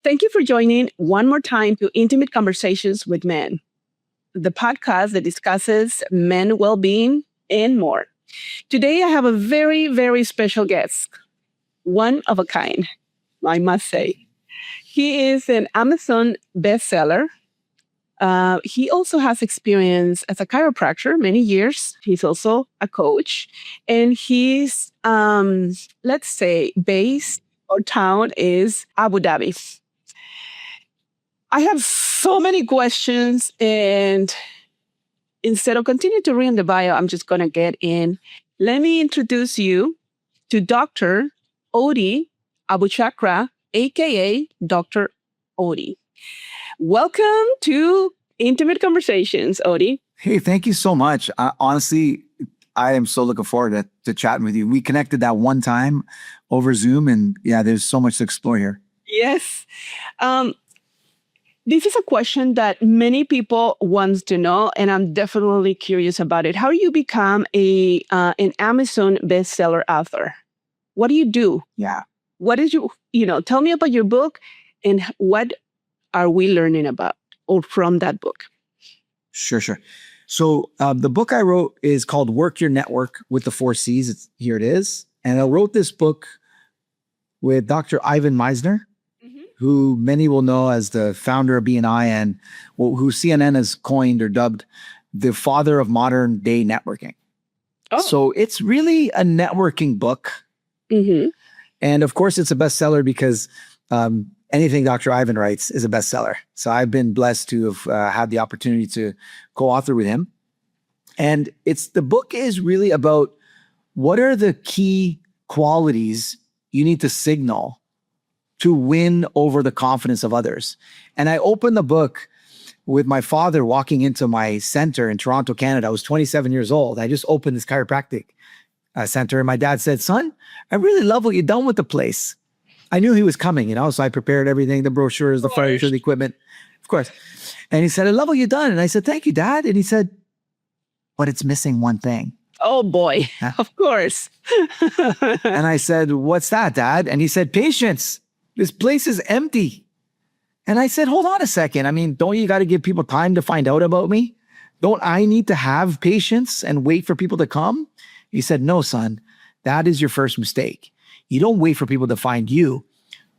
Thank you for joining one more time to Intimate Conversations with Men, the podcast that discusses men well being and more. Today, I have a very, very special guest, one of a kind, I must say. He is an Amazon bestseller. He also has experience as a chiropractor, many years. He's also a coach, and he's, let's say, base or town is Abu Dhabi. I have so many questions, and instead of continuing to read the bio, I'm just going to get in. Let me introduce you to Dr. Oudi Abouchacra, aka Dr. Oudi. Welcome to Intimate Conversations, Oudi. Hey, thank you so much. Honestly, I am so looking forward to chatting with you. We connected that one time over Zoom, and yeah, there's so much to explore here. Yes. This is a question that many people want to know, and I'm definitely curious about it. How do you become an Amazon bestseller author? What do you do? Yeah. What is tell me about your book and what are we learning about or from that book? Sure. So the book I wrote is called Work Your Network with the 4 C's. Here it is. And I wrote this book with Dr. Ivan Meisner, who many will know as the founder of BNI and who CNN has coined or dubbed the father of modern day networking. Oh. So it's really a networking book. Mm-hmm. And of course, it's a bestseller because anything Dr. Ivan writes is a bestseller. So I've been blessed to have had the opportunity to co-author with him. And the book is really about what are the key qualities you need to signal to win over the confidence of others. And I opened the book with my father walking into my center in Toronto, Canada. I was 27 years old. I just opened this chiropractic center. And my dad said, "Son, I really love what you've done with the place." I knew he was coming, so I prepared everything, the brochures, the fire, the equipment, of course. And he said, "I love what you've done." And I said, "Thank you, Dad." And he said, "But it's missing one thing." Oh boy, Huh? Of course. And I said, "What's that, Dad?" And he said, "Patience. This place is empty." And I said, "Hold on a second. I mean, don't you got to give people time to find out about me? Don't I need to have patience and wait for people to come?" He said, "No, son, that is your first mistake. You don't wait for people to find you.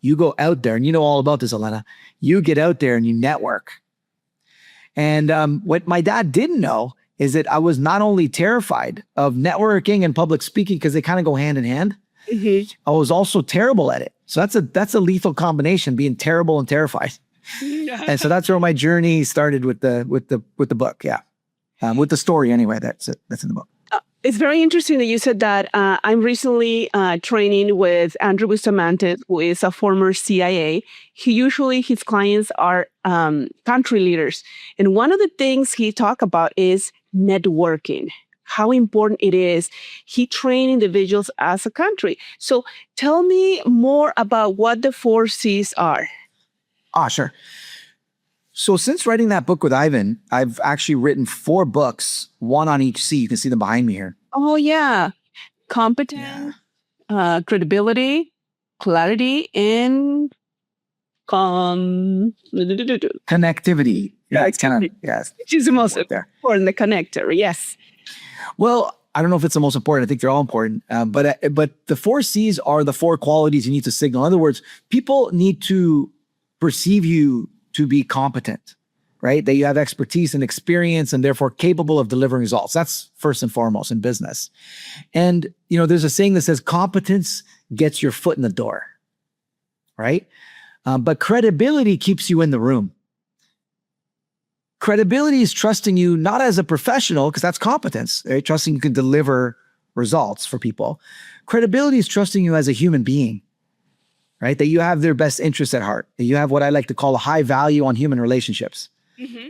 You go out there," and you know all about this, Elena. "You get out there and you network." And what my dad didn't know is that I was not only terrified of networking and public speaking, because they kind of go hand in hand. Mm-hmm. I was also terrible at it. So that's a lethal combination, being terrible and terrified. And so that's where my journey started with the book. Yeah, with the story anyway. That's in the book. It's very interesting that you said that. I'm recently training with Andrew Bustamante, who is a former CIA. His clients are country leaders. And one of the things he talked about is networking, how important it is. He trained individuals as a country. So tell me more about what the 4 C's are. Sure. So since writing that book with Ivan, I've actually written 4 books, one on each C. You can see them behind me here. Oh, yeah. Competence, credibility, clarity, and connectivity. Yeah, it's kind of, yes. Which is the most important, the connector, yes. Well, I don't know if it's the most important. I think they're all important. But the 4 C's are the 4 qualities you need to signal. In other words, people need to perceive you to be competent, right? That you have expertise and experience and therefore capable of delivering results. That's first and foremost in business. And, there's a saying that says competence gets your foot in the door, right? But credibility keeps you in the room. Credibility is trusting you not as a professional, because that's competence, right? Trusting you can deliver results for people. Credibility is trusting you as a human being, right? That you have their best interests at heart. That you have what I like to call a high value on human relationships,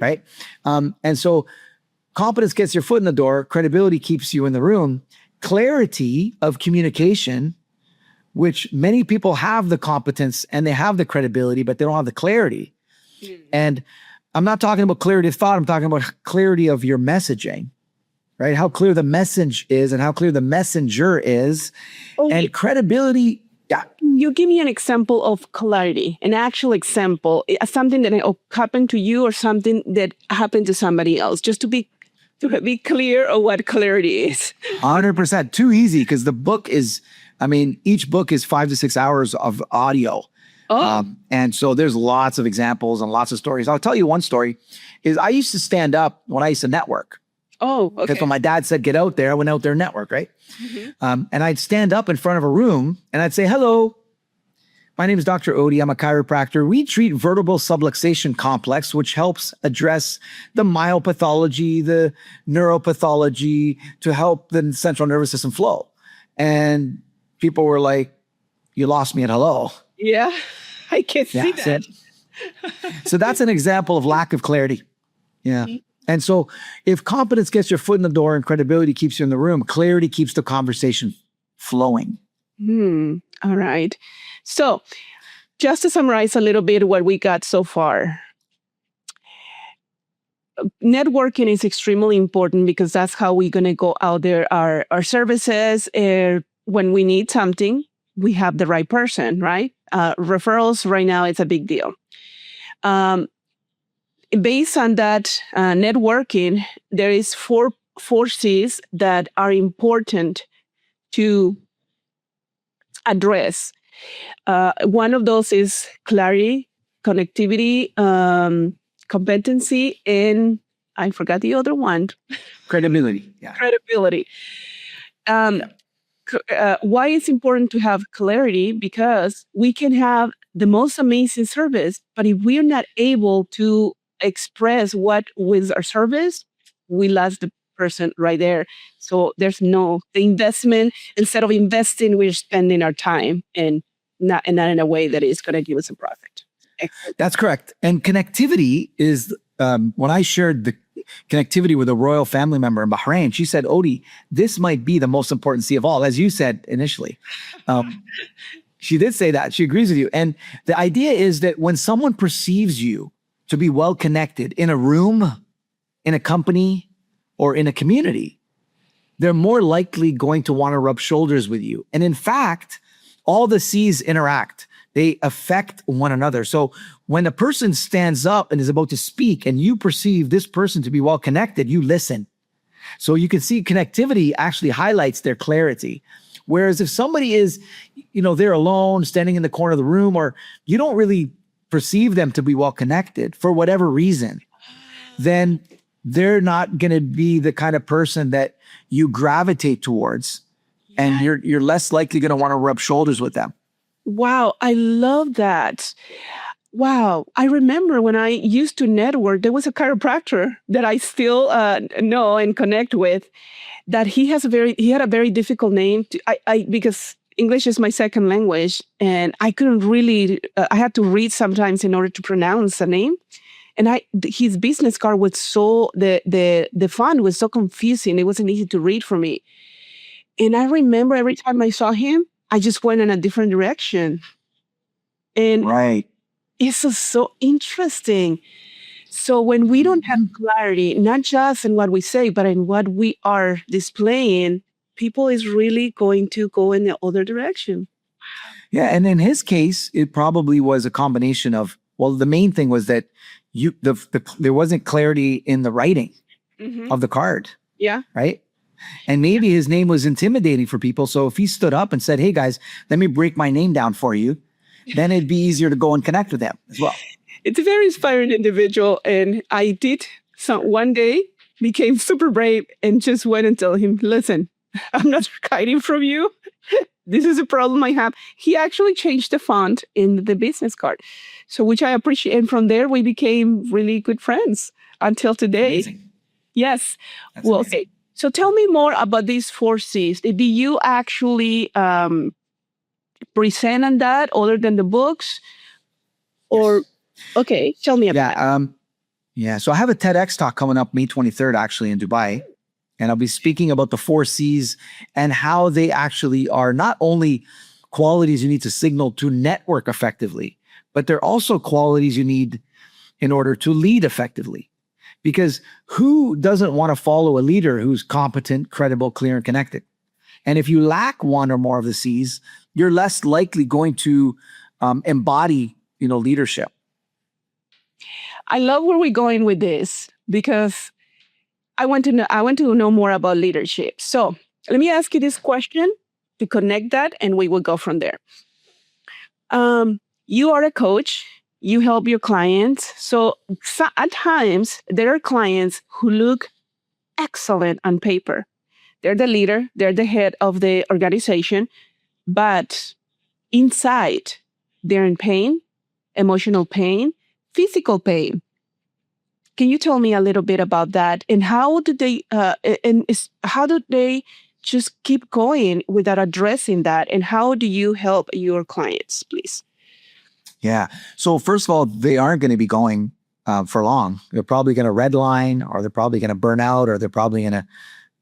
right? And so competence gets your foot in the door. Credibility keeps you in the room. Clarity of communication, which many people have the competence and they have the credibility, but they don't have the clarity. And I'm not talking about clarity of thought. I'm talking about clarity of your messaging, right? How clear the message is and how clear the messenger is. And credibility Yeah. You give me an example of clarity, an actual example, something that happened to you or something that happened to somebody else, just to be clear of what clarity is. 100%. Too easy because the book is, I mean, each book is 5 to 6 hours of audio. Oh, And so there's lots of examples and lots of stories. I'll tell you one story is I used to stand up when I used to network. oh, Because okay. when my dad said, get out there, I went out there and network, right? Mhm. And I'd stand up in front of a room and I'd say, hello, my name is Dr. Oudi. I'm a chiropractor. We treat vertebral subluxation complex, which helps address the myopathology, the neuropathology to help the central nervous system flow. And people were like, you lost me at hello. Yeah, I can see Yeah. that. So that's an example of lack of clarity. Yeah. And so if competence gets your foot in the door and credibility keeps you in the room, clarity keeps the conversation flowing. All right. So, just to summarize a little bit what we got so far, networking is extremely important because that's how we're going to go out there, our services. When we need something, we have the right person, right? Referrals right now, it's a big deal. Um, Based on that networking, there is four C's that are important to address. One of those is clarity, connectivity, competency, and I forgot the other one, Credibility. Yeah. credibility. Um, why it's important to have clarity? Because we can have the most amazing service, but if we're not able to express what with our service, we lost the person right there. So there's no the investment. Instead of investing, we're spending our time and not in a way that is going to give us a profit. Excellent. That's correct. And connectivity is when I shared the connectivity with a royal family member in Bahrain, she said, Oudi, this might be the most important C of all, as you said initially. She did say that. She agrees with you. And the idea is that when someone perceives you to be well connected in a room, in a company, or in a community, they're more likely going to want to rub shoulders with you. And in fact, all the C's interact. They affect one another. So when a person stands up and is about to speak and you perceive this person to be well connected, you listen. So you can see connectivity actually highlights their clarity. Whereas if somebody is, they're alone, standing in the corner of the room, or you don't really perceive them to be well connected for whatever reason, then they're not going to be the kind of person that you gravitate towards, and you're less likely going to want to rub shoulders with them. Wow, I love that. Wow. I remember when I used to network, there was a chiropractor that I still know and connect with, that he had a very difficult name because English is my second language, and I couldn't really, I had to read sometimes in order to pronounce the name. And his business card was the font was so confusing. It wasn't easy to read for me. And I remember every time I saw him, I just went in a different direction. And Right. it's so interesting. So when we don't have clarity, not just in what we say, but in what we are displaying, people is really going to go in the other direction. Yeah. And in his case, it probably was a combination of, well, the main thing was that there wasn't clarity in the writing of the card. Yeah. Right. And maybe his name was intimidating for people. So if he stood up and said, hey guys, let me break my name down for you, then it'd be easier to go and connect with them as well. It's a very inspiring individual. And I did one day became super brave and just went and told him, listen, I'm not hiding from you. This is a problem I have. He actually changed the font in the business card. So which I appreciate. And from there, we became really good friends until today. Amazing. Yes. That's Well, amazing. okay. So tell me more about these four C's. Did you actually present on that other than the books? Or, okay, tell me about it. Yeah. So I have a TEDx talk coming up May 23rd, actually in Dubai. And I'll be speaking about the four C's and how they actually are not only qualities you need to signal to network effectively, but they're also qualities you need in order to lead effectively. Because who doesn't want to follow a leader who's competent, credible, clear, and connected? And if you lack one or more of the C's, you're less likely going to embody, leadership. I love where we're going with this because I want to know more about leadership. So let me ask you this question to connect that, and we will go from there. You are a coach. You help your clients. So at times there are clients who look excellent on paper. They're the leader. They're the head of the organization, but inside they're in pain, emotional pain, physical pain. Can you tell me a little bit about that? And how do they just keep going without addressing that? And how do you help your clients, please? Yeah. So first of all, they aren't going to be going for long. They're probably going to redline, or they're probably going to burn out, or they're probably going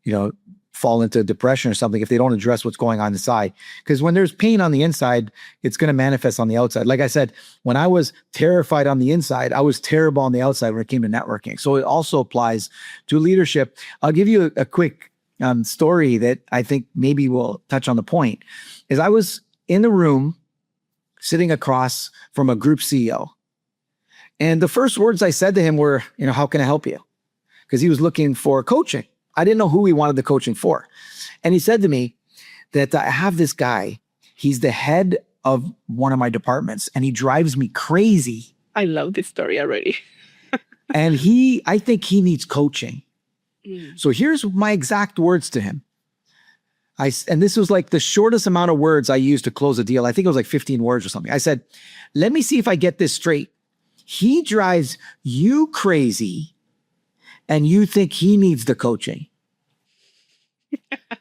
to, fall into depression or something if they don't address what's going on inside. Because when there's pain on the inside, it's going to manifest on the outside. Like I said, when I was terrified on the inside, I was terrible on the outside when it came to networking. So it also applies to leadership. I'll give you a quick story that I think maybe will touch on the point. Is I was in the room sitting across from a group CEO. And the first words I said to him were, how can I help you? Because he was looking for coaching. I didn't know who he wanted the coaching for. And he said to me that I have this guy. He's the head of one of my departments, and he drives me crazy. I love this story already. And I think he needs coaching. So here's my exact words to him. And this was like the shortest amount of words I used to close a deal. I think it was like 15 words or something. I said, let me see if I get this straight. He drives you crazy, and you think he needs the coaching.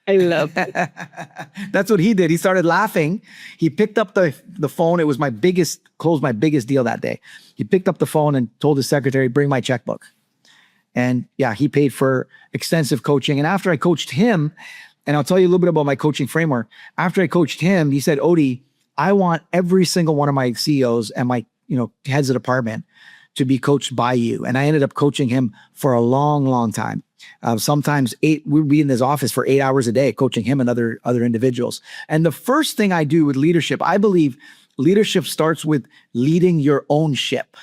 I love that. That's what he did. He started laughing. He picked up the phone. It was closed my biggest deal that day. He picked up the phone and told his secretary, bring my checkbook. And yeah, he paid for extensive coaching. And after I coached him, and I'll tell you a little bit about my coaching framework. After I coached him, he said, Oudi, I want every single one of my CEOs and my heads of department to be coached by you. And I ended up coaching him for a long, long time. Sometimes we'd be in his office for 8 hours a day, coaching him and other individuals. And the first thing I do with leadership, I believe leadership starts with leading your own ship,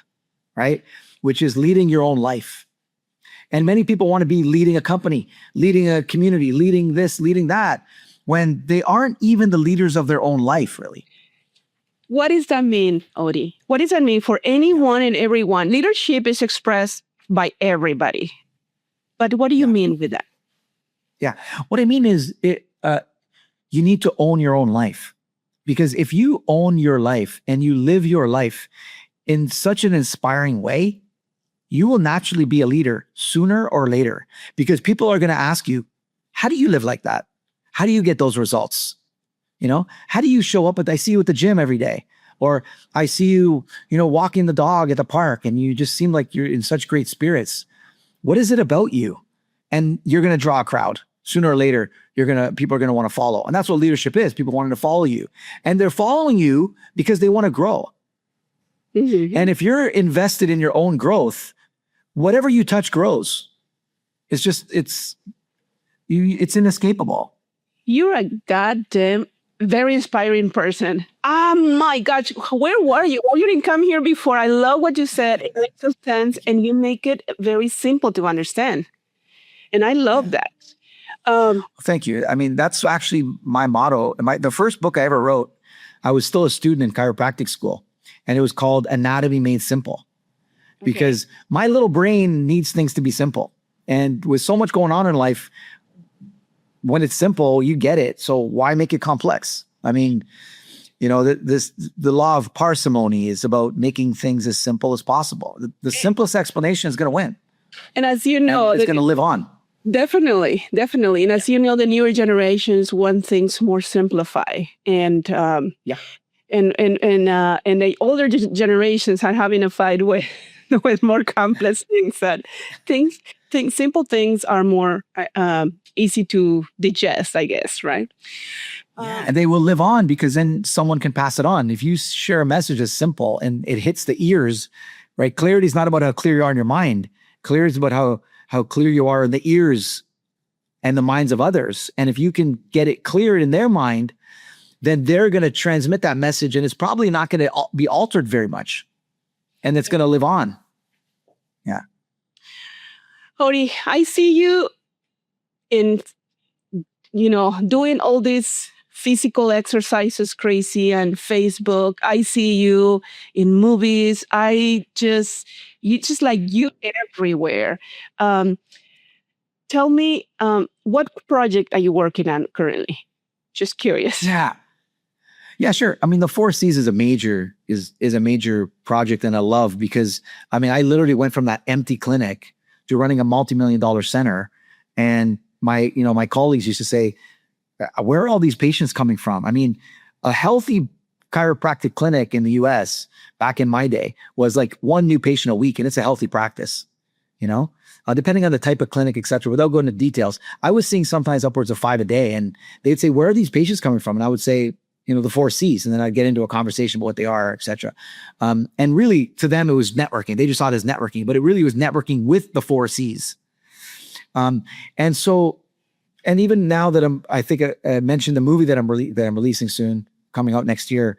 right? Which is leading your own life. And many people want to be leading a company, leading a community, leading this, leading that, when they aren't even the leaders of their own life, really. What does that mean, Oudi? What does that mean for anyone and everyone? Leadership is expressed by everybody. But what do you mean with that? Yeah. What I mean is you need to own your own life. Because if you own your life and you live your life in such an inspiring way, you will naturally be a leader sooner or later. Because people are going to ask you, how do you live like that? How do you get those results? How do you show up I see you at the gym every day? Or I see you, walking the dog at the park, and you just seem like you're in such great spirits. What is it about you? And you're going to draw a crowd. Sooner or later, people are going to want to follow. And that's what leadership is. People wanting to follow you. And they're following you because they want to grow. Mm-hmm. And if you're invested in your own growth, whatever you touch grows. It's inescapable. You're a goddamn very inspiring person. My gosh, where were you? Oh, you didn't come here before. I love what you said. It makes sense, and you make it very simple to understand. And I love that. Thank you. I mean, that's actually my motto. The first book I ever wrote, I was still a student in chiropractic school, and it was called Anatomy Made Simple. Because my little brain needs things to be simple. And with so much going on in life, when it's simple, you get it. So why make it complex? I mean, the law of parsimony is about making things as simple as possible. The simplest explanation is going to win. And as you know, it's going to live on. Definitely. And as you know, the newer generations want things more simplified. And and the older generations are having a fight with more complex things. Simple things are more easy to digest, I guess, right? And they will live on because then someone can pass it on. If you share a message as simple and it hits the ears, right? Clarity is not about how clear you are in your mind. Clarity is about how clear you are in the ears and the minds of others. And if you can get it cleared in their mind, then they're going to transmit that message, and it's probably not going to be altered very much, and it's going to live on. Yeah. Oudi, I see you in, doing all these physical exercises crazy and Facebook. I see you in movies. You just like you everywhere. Um, Tell me, what project are you working on currently? Just curious. Yeah. Yeah, sure. I mean, the Four Cs is a major project and I love because I mean, I literally went from that empty clinic to running a multi-million-dollar center. And my colleagues used to say, where are all these patients coming from? I mean, a healthy chiropractic clinic in the US back in my day was like one new patient a week, and it's a healthy practice, depending on the type of clinic, et cetera. Without going into details, I was seeing sometimes upwards of 5 a day, and they'd say, where are these patients coming from? And I would say, the Four Cs. And then I'd get into a conversation about what they are, et cetera. And really to them, it was networking. They just saw it as networking, but it really was networking with the Four Cs. And even now that I think I mentioned the movie that I'm releasing soon, coming out next year,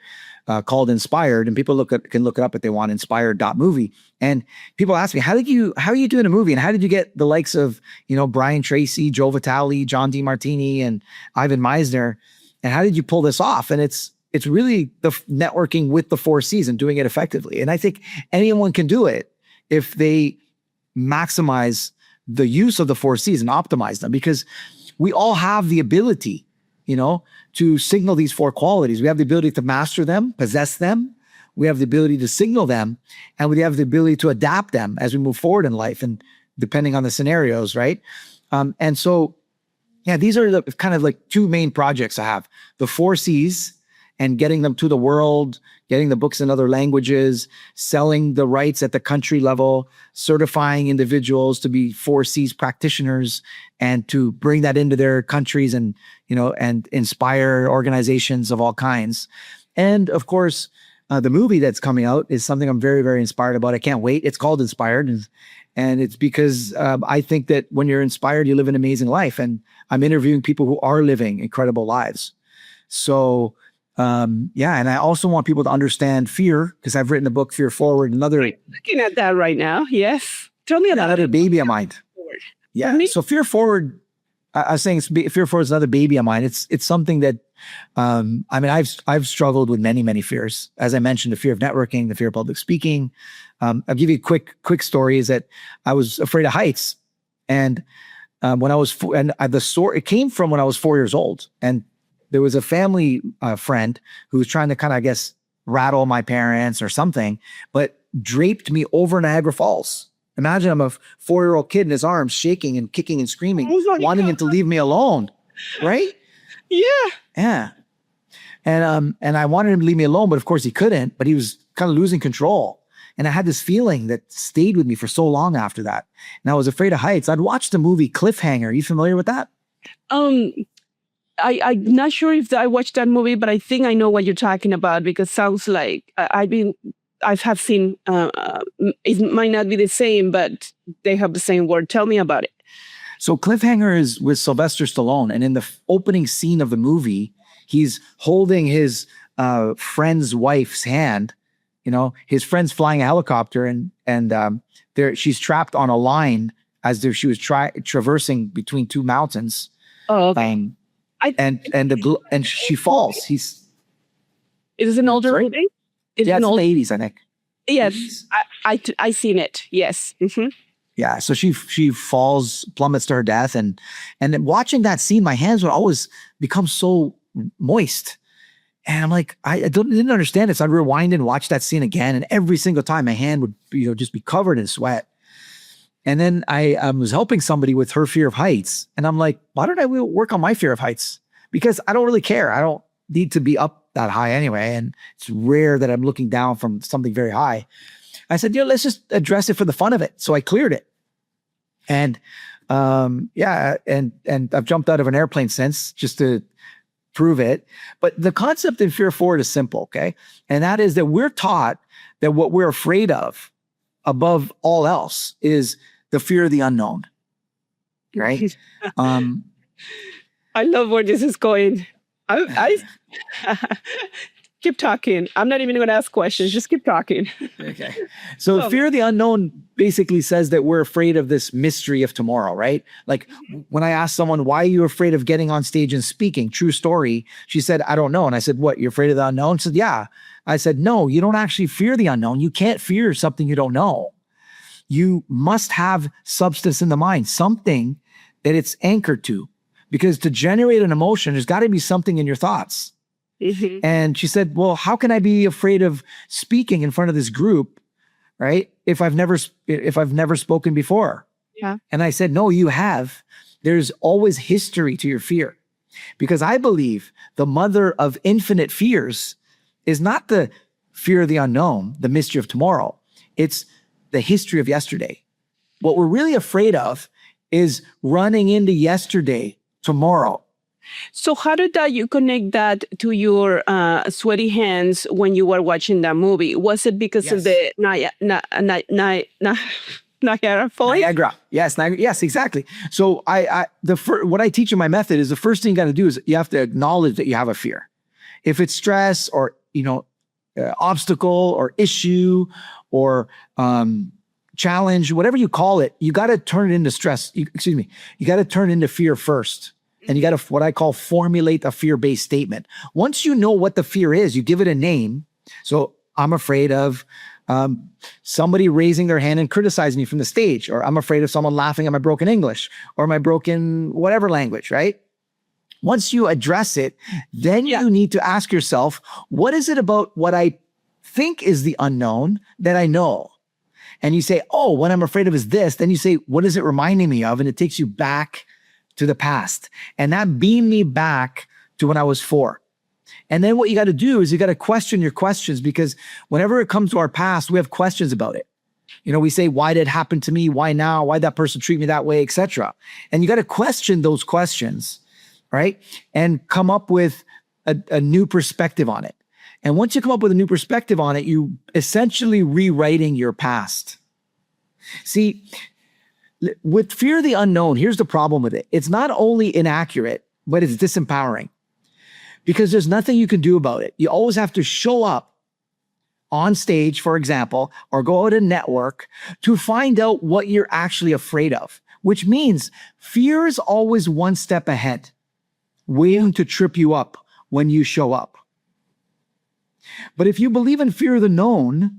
called Inspired, and people can look it up if they want, inspired.movie. And people ask me, how are you doing a movie? And how did you get the likes of, Brian Tracy, Joe Vitale, John DeMartini, and Ivan Meisner? And how did you pull this off? And it's really the networking with the Four Cs and doing it effectively. And I think anyone can do it if they maximize the use of the Four Cs and optimize them, because we all have the ability, to signal these four qualities. We have the ability to master them, possess them. We have the ability to signal them, and we have the ability to adapt them as we move forward in life and depending on the scenarios, right? And so, yeah, these are the kind of like two main projects I have: the Four Cs and getting them to the world, getting the books in other languages, selling the rights at the country level, certifying individuals to be Four Cs practitioners and to bring that into their countries and, and inspire organizations of all kinds. And of course, the movie that's coming out is something I'm very, very inspired about. I can't wait. It's called Inspired. And it's because I think that when you're inspired, you live an amazing life. And I'm interviewing people who are living incredible lives. So, and I also want people to understand fear, because I've written a book, Fear Forward, Looking at that right now. Yes. Tell me about another baby of mine. Forward. Yeah. So Fear Forward, I was saying Fear Forward is another baby of mine. It's something that, I've struggled with many, many fears. As I mentioned, the fear of networking, the fear of public speaking. I'll give you a quick story is that I was afraid of heights. And when I was, it came from when I was 4 years old. And there was a family friend who was trying to kind of, I guess, rattle my parents or something, but draped me over Niagara Falls. Imagine I'm a 4-year-old kid in his arms, shaking and kicking and screaming, wanting him to leave me alone. Right? Yeah. Yeah. And I wanted him to leave me alone, but of course he couldn't, but he was kind of losing control. And I had this feeling that stayed with me for so long after that. And I was afraid of heights. I'd watched the movie Cliffhanger. Are you familiar with that? I'm not sure if I watched that movie, but I think I know what you're talking about, because sounds like I have seen, it might not be the same, but they have the same word. Tell me about it. So Cliffhanger is with Sylvester Stallone. And in the opening scene of the movie, he's holding his friend's wife's hand. His friend's flying a helicopter and she's trapped on a line as she was traversing between two mountains. Oh, okay. And she falls. It is an older movie? It's in the 80s, I think. Yes, I seen it. Yes. Mm-hmm. Yeah, so she falls, plummets to her death, and watching that scene, my hands would always become so moist, and I'm like, I didn't understand it. So I'd rewind and watch that scene again, and every single time my hand would just be covered in sweat. And then I was helping somebody with her fear of heights, and I'm like, why don't I work on my fear of heights? Because I don't really care. I don't need to be up that high anyway, and it's rare that I'm looking down from something very high. I said, let's just address it for the fun of it. So I cleared it. And and I've jumped out of an airplane since just to prove it. But the concept in Fear Forward is simple, okay? And that is that we're taught that what we're afraid of above all else is the fear of the unknown, right? I love where this is going. I keep talking. I'm not even going to ask questions. Just keep talking. Okay. So Oh, fear of the unknown basically says that we're afraid of this mystery of tomorrow, right? Like when I asked someone, why are you afraid of getting on stage and speaking? True story. She said, I don't know. And I said, what? You're afraid of the unknown? She said, yeah. I said, no, you don't actually fear the unknown. You can't fear something you don't know. You must have substance in the mind, something that it's anchored to. Because to generate an emotion, there's got to be something in your thoughts. mhm. And she said, well, how can I be afraid of speaking in front of this group, right? If I've never spoken before. Yeah. And I said, no, you have. There's always history to your fear. Because I believe the mother of infinite fears is not the fear of the unknown, the mystery of tomorrow. It's the history of yesterday. What we're really afraid of is running into yesterday tomorrow. So how did that you connect that to your sweaty hands when you were watching that movie? Was it because of Yes. the Niagara Falls? Niagara. Yes, Niagara. Yes, exactly. So what I teach in my method is the first thing you got to do is you have to acknowledge that you have a fear. If it's stress or, obstacle or issue or challenge, whatever you call it, you got to turn it into stress. You got to turn it into fear first. And you got to, what I call, formulate a fear-based statement. Once you know what the fear is, you give it a name. So I'm afraid of somebody raising their hand and criticizing me from the stage, or I'm afraid of someone laughing at my broken English or my broken whatever language, right? Once you address it, then Yeah. you need to ask yourself, what is it about what I think is the unknown that I know? And you say, oh, what I'm afraid of is this. Then you say, what is it reminding me of? And it takes you back to the past. And that beamed me back to when I was 4. And then what you got to do is you got to question your questions, because whenever it comes to our past, we have questions about it. We say, why did it happen to me? Why now? Why did that person treat me that way, etc. And you got to question those questions, right? And come up with a new perspective on it. And once you come up with a new perspective on it, you essentially rewriting your past. See, with fear of the unknown, here's the problem with it. It's not only inaccurate, but it's disempowering, because there's nothing you can do about it. You always have to show up on stage, for example, or go out and network to find out what you're actually afraid of, which means fear is always one step ahead, waiting to trip you up when you show up. But if you believe in fear of the known,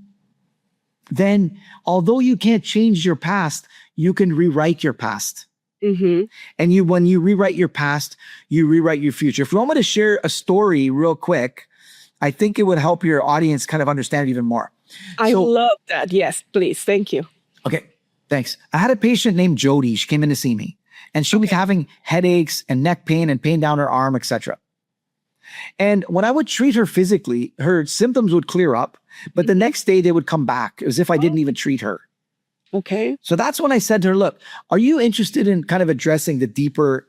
then although you can't change your past, you can rewrite your past. Mm-hmm. And when you rewrite your past, you rewrite your future. If you want me to share a story real quick, I think it would help your audience kind of understand it even more. I love that. Yes, please. Thank you. Okay, thanks. I had a patient named Jody. She came in to see me, and she was having headaches and neck pain and pain down her arm, etc. And when I would treat her physically, her symptoms would clear up, but the next day they would come back as if I didn't even treat her. Okay. So that's when I said to her, look, are you interested in kind of addressing the deeper,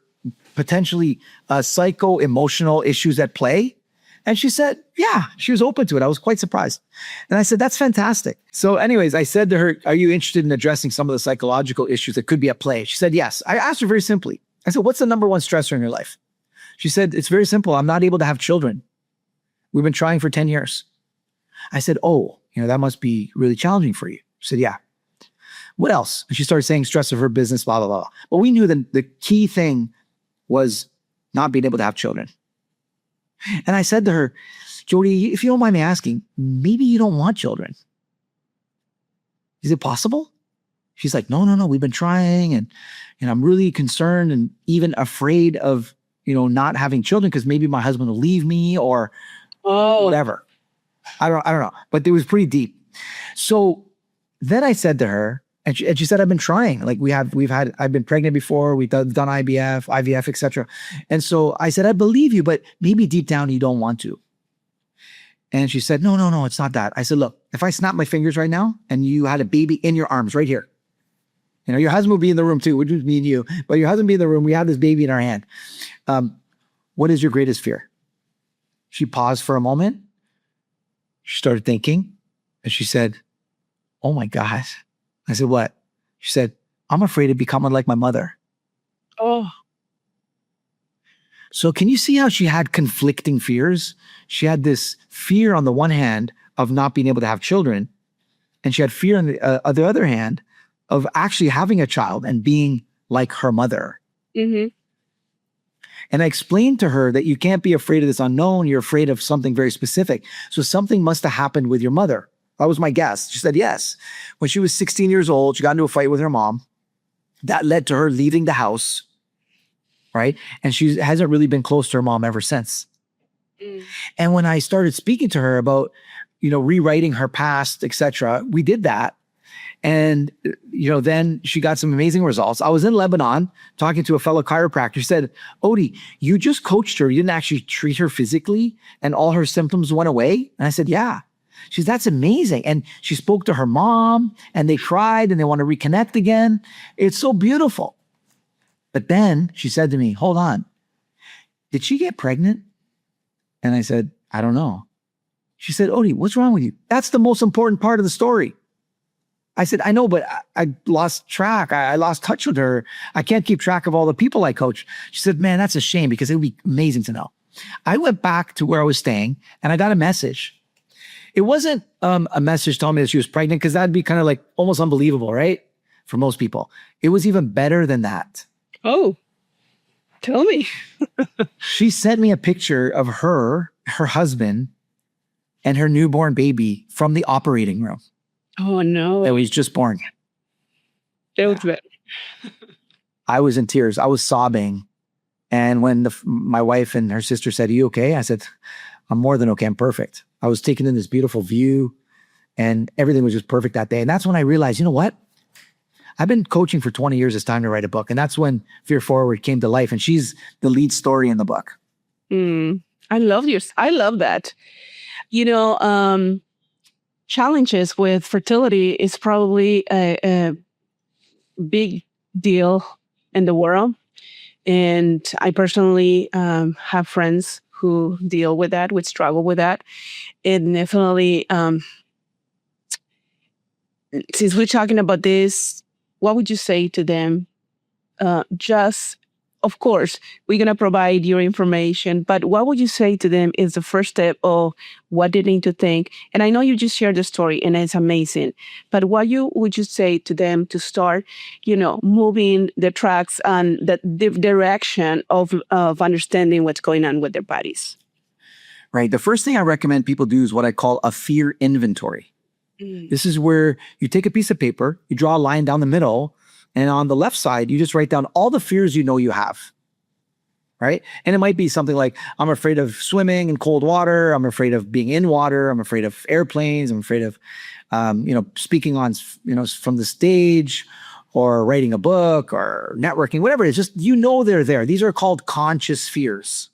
potentially psycho-emotional issues at play? And she said, yeah, she was open to it. I was quite surprised. And I said, that's fantastic. So anyways, I said to her, are you interested in addressing some of the psychological issues that could be at play? She said, yes. I asked her very simply. I said, what's the number one stressor in your life? She said, it's very simple. I'm not able to have children. We've been trying for 10 years. I said, oh, that must be really challenging for you. She said, yeah. What else? And she started saying stress of her business, blah, blah, blah. But we knew that the key thing was not being able to have children. And I said to her, Jody, if you don't mind me asking, maybe you don't want children. Is it possible? She's like, no. We've been trying, and I'm really concerned and even afraid of, not having children because maybe my husband will leave me or whatever. I don't know. But it was pretty deep. So then I said to her, and she said, I've been trying. Like I've been pregnant before. We've done IVF, etc. And so I said, I believe you, but maybe deep down you don't want to. And she said, no, it's not that. I said, look, if I snap my fingers right now and you had a baby in your arms right here, your husband would be in the room too, which would me and you, but your husband would be in the room. We have this baby in our hand. What is your greatest fear? She paused for a moment. She started thinking, and she said, oh my God. I said, what? She said, I'm afraid of becoming like my mother. Oh. So can you see how she had conflicting fears? She had this fear on the one hand of not being able to have children, and she had fear on the other hand of actually having a child and being like her mother. Mm-hmm. And I explained to her that you can't be afraid of this unknown. You're afraid of something very specific. So something must have happened with your mother. That was my guess. She said yes. When she was 16 years old, she got into a fight with her mom. That led to her leaving the house, right? And she hasn't really been close to her mom ever since. Mm. And when I started speaking to her about, rewriting her past, etc., we did that. And, then she got some amazing results. I was in Lebanon talking to a fellow chiropractor. She said, Oudi, you just coached her. You didn't actually treat her physically and all her symptoms went away. And I said, yeah. She said, that's amazing. And she spoke to her mom and they cried and they want to reconnect again. It's so beautiful. But then she said to me, hold on, did she get pregnant? And I said, I don't know. She said, Oudi, what's wrong with you? That's the most important part of the story. I said, I know, but I lost track. I lost touch with her. I can't keep track of all the people I coach. She said, man, that's a shame because it would be amazing to know. I went back to where I was staying and I got a message. It wasn't a message telling me that she was pregnant because that'd be kind of like almost unbelievable, right? For most people. It was even better than that. Oh, tell me. She sent me a picture of her husband, and her newborn baby from the operating room. Oh, no. That was just born. It was better. I was in tears. I was sobbing. And when my wife and her sister said, are you okay? I said, I'm more than okay. I'm perfect. I was taking in this beautiful view and everything was just perfect that day. And that's when I realized, you know what? I've been coaching for 20 years. It's time to write a book. And that's when Fear Forward came to life. And she's the lead story in the book. I love that. Challenges with fertility is probably a big deal in the world. And I personally have friends who deal with that, would struggle with that. And definitely, since we're talking about this, what would you say to them? Of course, we're going to provide your information, but what would you say to them is the first step of what they need to think? And I know you just shared the story and it's amazing, but what would you say to them to start, moving the tracks and the direction of understanding what's going on with their bodies? Right. The first thing I recommend people do is what I call a fear inventory. This is where you take a piece of paper, you draw a line down the middle, and on the left side, you just write down all the fears you know you have, right? And it might be something like, I'm afraid of swimming in cold water. I'm afraid of being in water. I'm afraid of airplanes. I'm afraid of, speaking on, from the stage or writing a book or networking, whatever it is. Just, they're there. These are called conscious fears.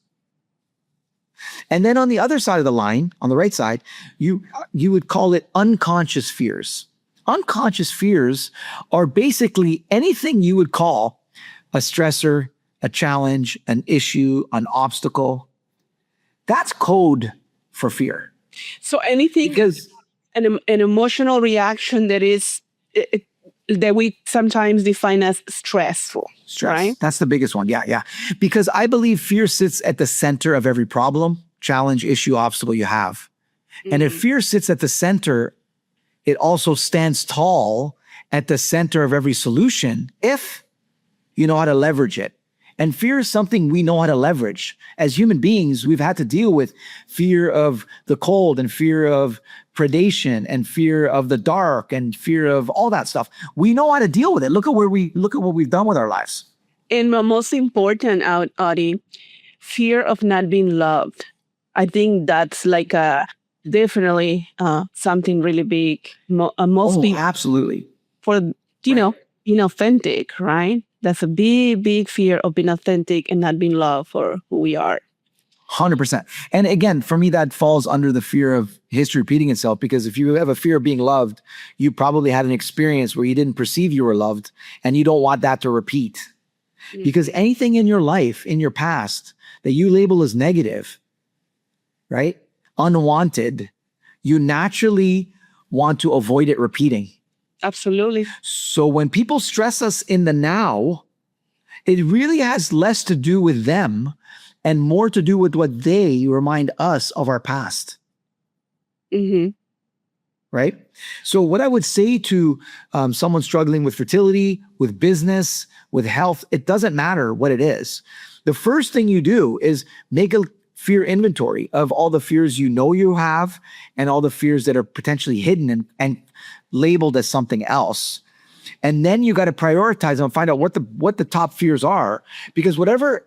And then on the other side of the line, on the right side, you would call it unconscious fears. Unconscious fears are basically anything you would call a stressor, a challenge, an issue, an obstacle. That's code for fear. So anything, because an emotional reaction that is that we sometimes define as stressful, right? That's the biggest one. Yeah. Because I believe fear sits at the center of every problem, challenge, issue, obstacle you have. And if fear sits at the center, it also stands tall at the center of every solution if you know how to leverage it. And fear is something we know how to leverage. As human beings, we've had to deal with fear of the cold and fear of predation and fear of the dark and fear of all that stuff. We know how to deal with it. Look at what we've done with our lives. And most important, Audi, fear of not being loved. I think that's like definitely something really big. Most people, absolutely. For being authentic, right? That's a big fear of being authentic and not being loved for who we are. 100%. And again, for me, that falls under the fear of history repeating itself, because if you have a fear of being loved, you probably had an experience where you didn't perceive you were loved, and you don't want that to repeat. Because anything in your life, in your past, that you label as negative, right? Unwanted, you naturally want to avoid it repeating. Absolutely. So when people stress us in the now, it really has less to do with them and more to do with what they remind us of our past. Mm-hmm. Right? So what I would say to someone struggling with fertility, with business, with health, it doesn't matter what it is. The first thing you do is make a fear inventory of all the fears you know you have and all the fears that are potentially hidden and labeled as something else. And then you got to prioritize them and find out what the top fears are, because whatever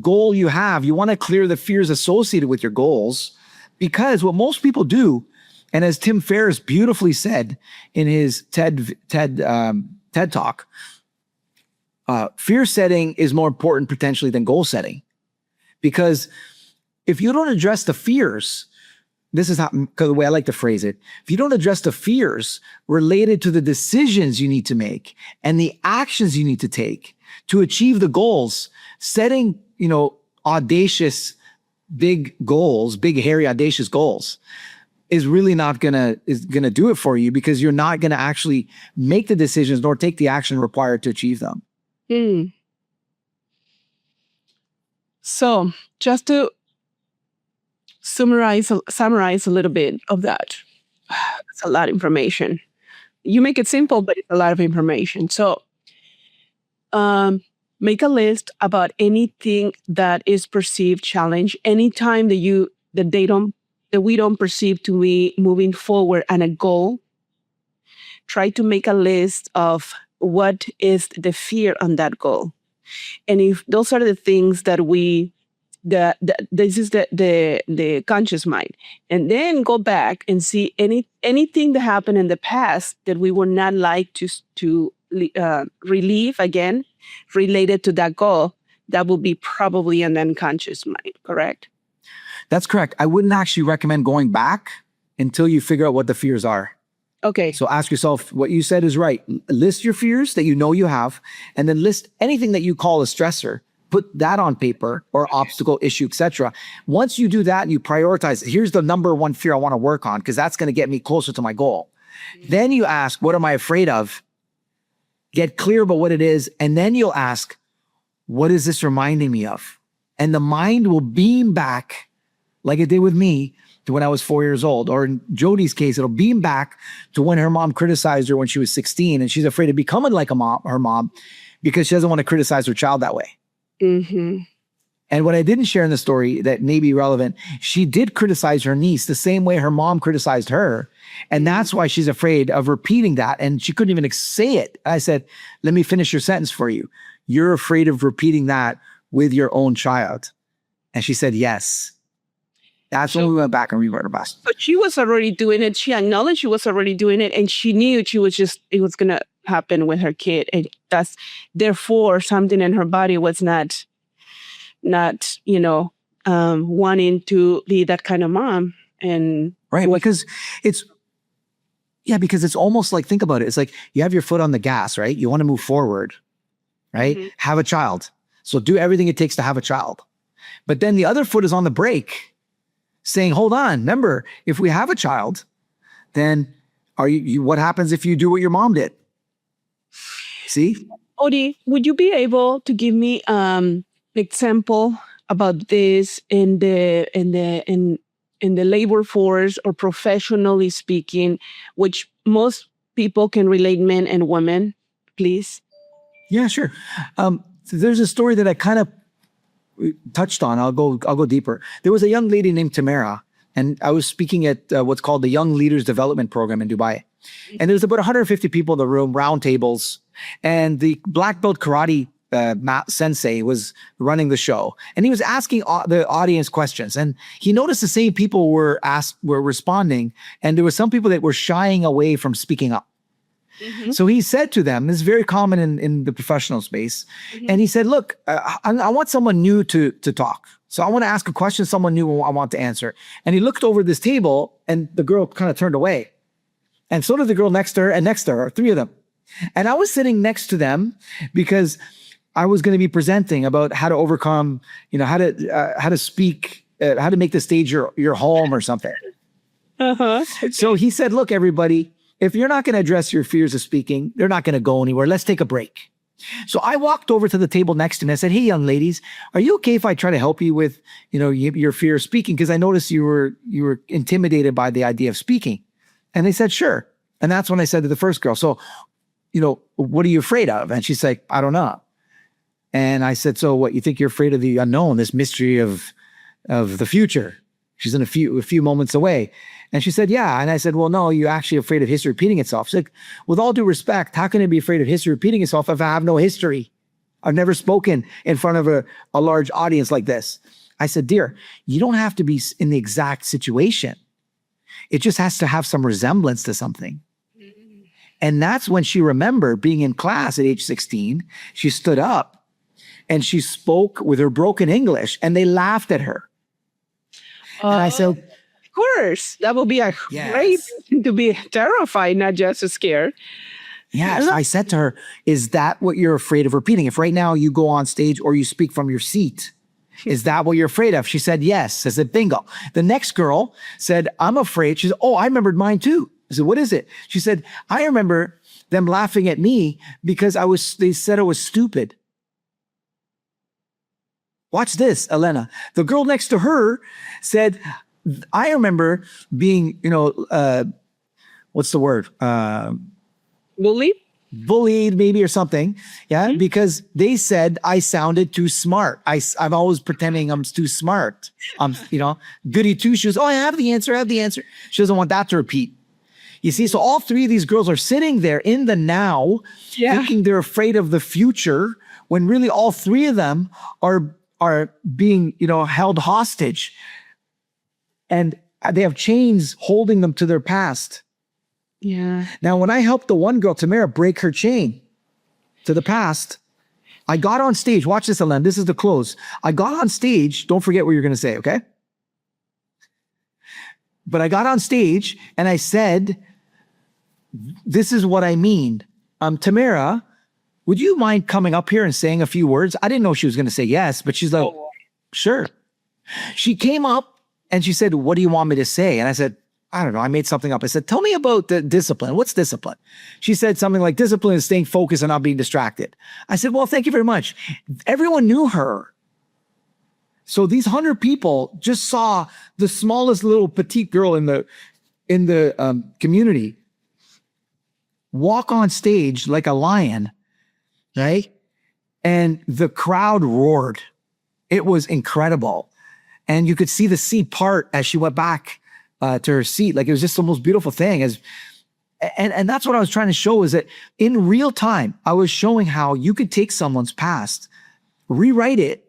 goal you have, you want to clear the fears associated with your goals, because what most people do, and as Tim Ferriss beautifully said in his TED talk, fear setting is more important potentially than goal setting. Because if you don't address the fears, this is how, the way I like to phrase it, if you don't address the fears related to the decisions you need to make and the actions you need to take to achieve the goals, setting, audacious, big goals, big, hairy, audacious goals, is really not gonna do it for you, because you're not gonna actually make the decisions nor take the action required to achieve them. Mm. So just to summarize a little bit of that, it's a lot of information. You make it simple, but it's a lot of information. So make a list about anything that is perceived challenge. Anytime that we don't perceive to be moving forward on a goal, try to make a list of what is the fear on that goal. And if those are the things that this is the conscious mind, and then go back and see anything that happened in the past that we would not like to relieve again related to that goal, that will be probably an unconscious mind, correct? That's correct. I wouldn't actually recommend going back until you figure out what the fears are. Okay. So ask yourself, what you said is right. List your fears that you know you have, and then list anything that you call a stressor. Put that on paper, or obstacle, issue, etc. Once you do that and you prioritize, here's the number one fear I want to work on, because that's going to get me closer to my goal. Then you ask, what am I afraid of? Get clear about what it is. And then you'll ask, what is this reminding me of? And the mind will beam back, like it did with me, to when I was 4 years old. Or in Jody's case, it'll beam back to when her mom criticized her when she was 16, and she's afraid of becoming like her mom because she doesn't want to criticize her child that way. Mm-hmm. And what I didn't share in the story that may be relevant, she did criticize her niece the same way her mom criticized her. And that's why she's afraid of repeating that. And she couldn't even say it. I said, let me finish your sentence for you. You're afraid of repeating that with your own child. And she said, yes. That's when we went back and rewrote her bus. But she was already doing it. She acknowledged she was already doing it, and she knew it was going to happen with her kid. And that's, therefore, something in her body was not wanting to be that kind of mom. And right, because it's almost like, think about it. It's like you have your foot on the gas, right? You want to move forward, right? Mm-hmm. Have a child. So do everything it takes to have a child. But then the other foot is on the brake, saying, hold on, remember, if we have a child, then what happens if you do what your mom did? See? Oudi, would you be able to give me an example about this in the labor force, or professionally speaking, which most people can relate, men and women, please? Yeah, sure. So there's a story that I kind of touched on. I'll go deeper. There was a young lady named Tamara, and I was speaking at what's called the Young Leaders Development Program in Dubai. And there was about 150 people in the room, round tables, and the black belt karate sensei was running the show, and he was asking the audience questions. And he noticed the same people were responding, and there were some people that were shying away from speaking up. Mm-hmm. So he said to them, this is very common in the professional space. Mm-hmm. And he said, look, I want someone new to talk. So I want to ask a question someone new I want to answer. And he looked over this table, and the girl kind of turned away. And so did the girl next to her, and next to her, three of them. And I was sitting next to them because I was going to be presenting about how to overcome, how to speak, how to make the stage your home or something. Uh-huh. Okay. So he said, look, everybody, if you're not going to address your fears of speaking, they're not going to go anywhere. Let's take a break. So I walked over to the table next to me. I said, "Hey, young ladies, are you okay if I try to help you with, your fear of speaking? Because I noticed you were intimidated by the idea of speaking." And they said, "Sure." And that's when I said to the first girl, "So, what are you afraid of?" And she's like, "I don't know." And I said, "So what, you think you're afraid of the unknown, this mystery of the future?" She's in a few moments away. And she said, "Yeah." And I said, "Well, no, you're actually afraid of history repeating itself." She's like, "With all due respect, how can I be afraid of history repeating itself if I have no history? I've never spoken in front of a large audience like this." I said, "Dear, you don't have to be in the exact situation. It just has to have some resemblance to something." And that's when she remembered being in class at age 16. She stood up and she spoke with her broken English and they laughed at her. And I said, Of course, that will be a great Yes. reason to be terrified, not just scared. Yes. I said to her, "Is that what you're afraid of repeating? If right now you go on stage or you speak from your seat, is that what you're afraid of?" She said, "Yes." I said, "Bingo." The next girl said, "I'm afraid." She said, "Oh, I remembered mine too." I said, "What is it?" She said, "I remember them laughing at me because they said I was stupid." Watch this, Elena. The girl next to her said, "I remember being, what's the word? Bully? Bullied maybe or something. Yeah. Because they said I sounded too smart. I'm always pretending I'm too smart. I'm, goody two shoes. Oh, I have the answer. I have the answer. She doesn't want that to repeat. You see, so all three of these girls are sitting there in the now, thinking they're afraid of the future, when really all three of them are being, held hostage. And they have chains holding them to their past. Yeah. Now, when I helped the one girl, Tamara, break her chain to the past, I got on stage. Watch this, Ellen. This is the close. I got on stage. Don't forget what you're going to say, okay? But I got on stage and I said, "This is what I mean. Tamara, would you mind coming up here and saying a few words?" I didn't know she was going to say yes, but she's like, "Sure." She came up and she said, "What do you want me to say?" And I said, "I don't know. I made something up." I said, "Tell me about the discipline. What's discipline?" She said something like, "Discipline is staying focused and not being distracted." I said, "Well, thank you very much." Everyone knew her. So these 100 people just saw the smallest little petite girl in the community walk on stage like a lion, right? And the crowd roared. It was incredible. And you could see the sea part as she went back to her seat. Like, it was just the most beautiful thing. And that's what I was trying to show, is that in real time, I was showing how you could take someone's past, rewrite it,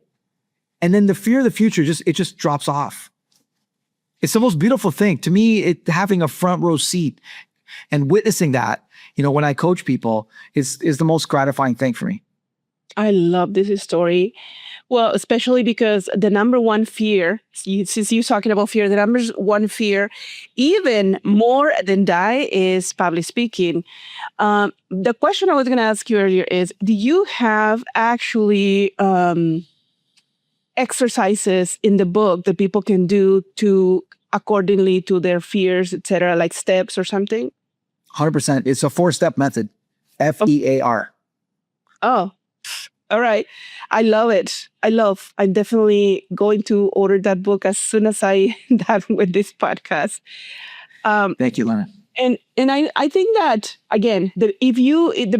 and then the fear of the future just drops off. It's the most beautiful thing. To me, having a front row seat and witnessing that, when I coach people, is the most gratifying thing for me. I love this story. Well, especially because the number one fear, since you're talking about fear, the number one fear, even more than die, is public speaking. The question I was going to ask you earlier is, do you have actually exercises in the book that people can do to accordingly to their fears, etc., like steps or something? 100%. It's a 4-step method. FEAR. Oh, all right. I love it. I'm definitely going to order that book as soon as I done with this podcast. Thank you, Lena. And I think that, again, the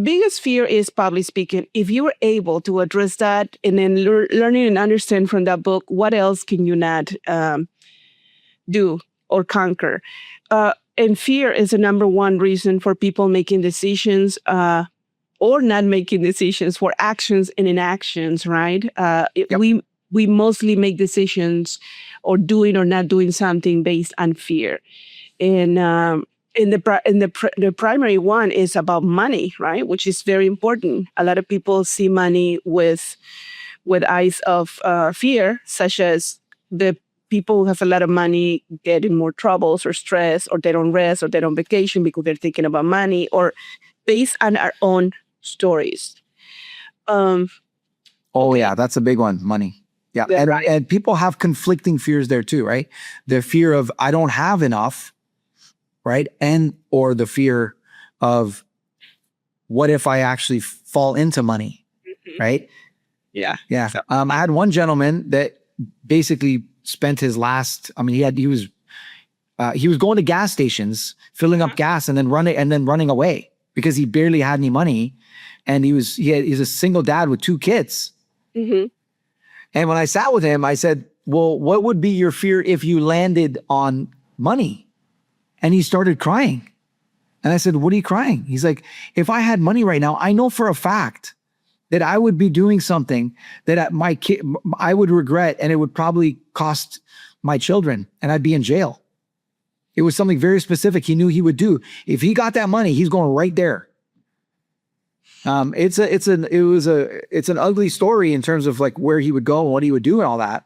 biggest fear is public speaking. If you were able to address that and then learning and understand from that book, what else can you not do or conquer? And fear is the number one reason for people making decisions or not making decisions, for actions and inactions, right? Yep. We mostly make decisions or doing or not doing something based on fear. And the primary one is about money, right? Which is very important. A lot of people see money with eyes of fear, such as the people who have a lot of money get in more troubles or stress, or they don't rest, or they don't vacation because they're thinking about money, or based on our own stories. Yeah, that's a big one, money. Yeah, and people have conflicting fears there too, right? The fear of, I don't have enough, right? Or the fear of, what if I actually fall into money? right? Yeah. Yeah. So, I had one gentleman that basically spent his last, I mean, he was going to gas stations, filling up gas and then running away because he barely had any money. And he's a single dad with 2 kids. mhm. And when I sat with him, I said, well, what would be your fear if you landed on money? And he started crying. And I said, what are you crying? He's like, if I had money right now, I know for a fact that I would be doing something that I would regret, and it would probably cost my children, and I'd be in jail. It was something very specific he knew he would do. If he got that money, he's going right there. It's an ugly story in terms of like where he would go and what he would do and all that.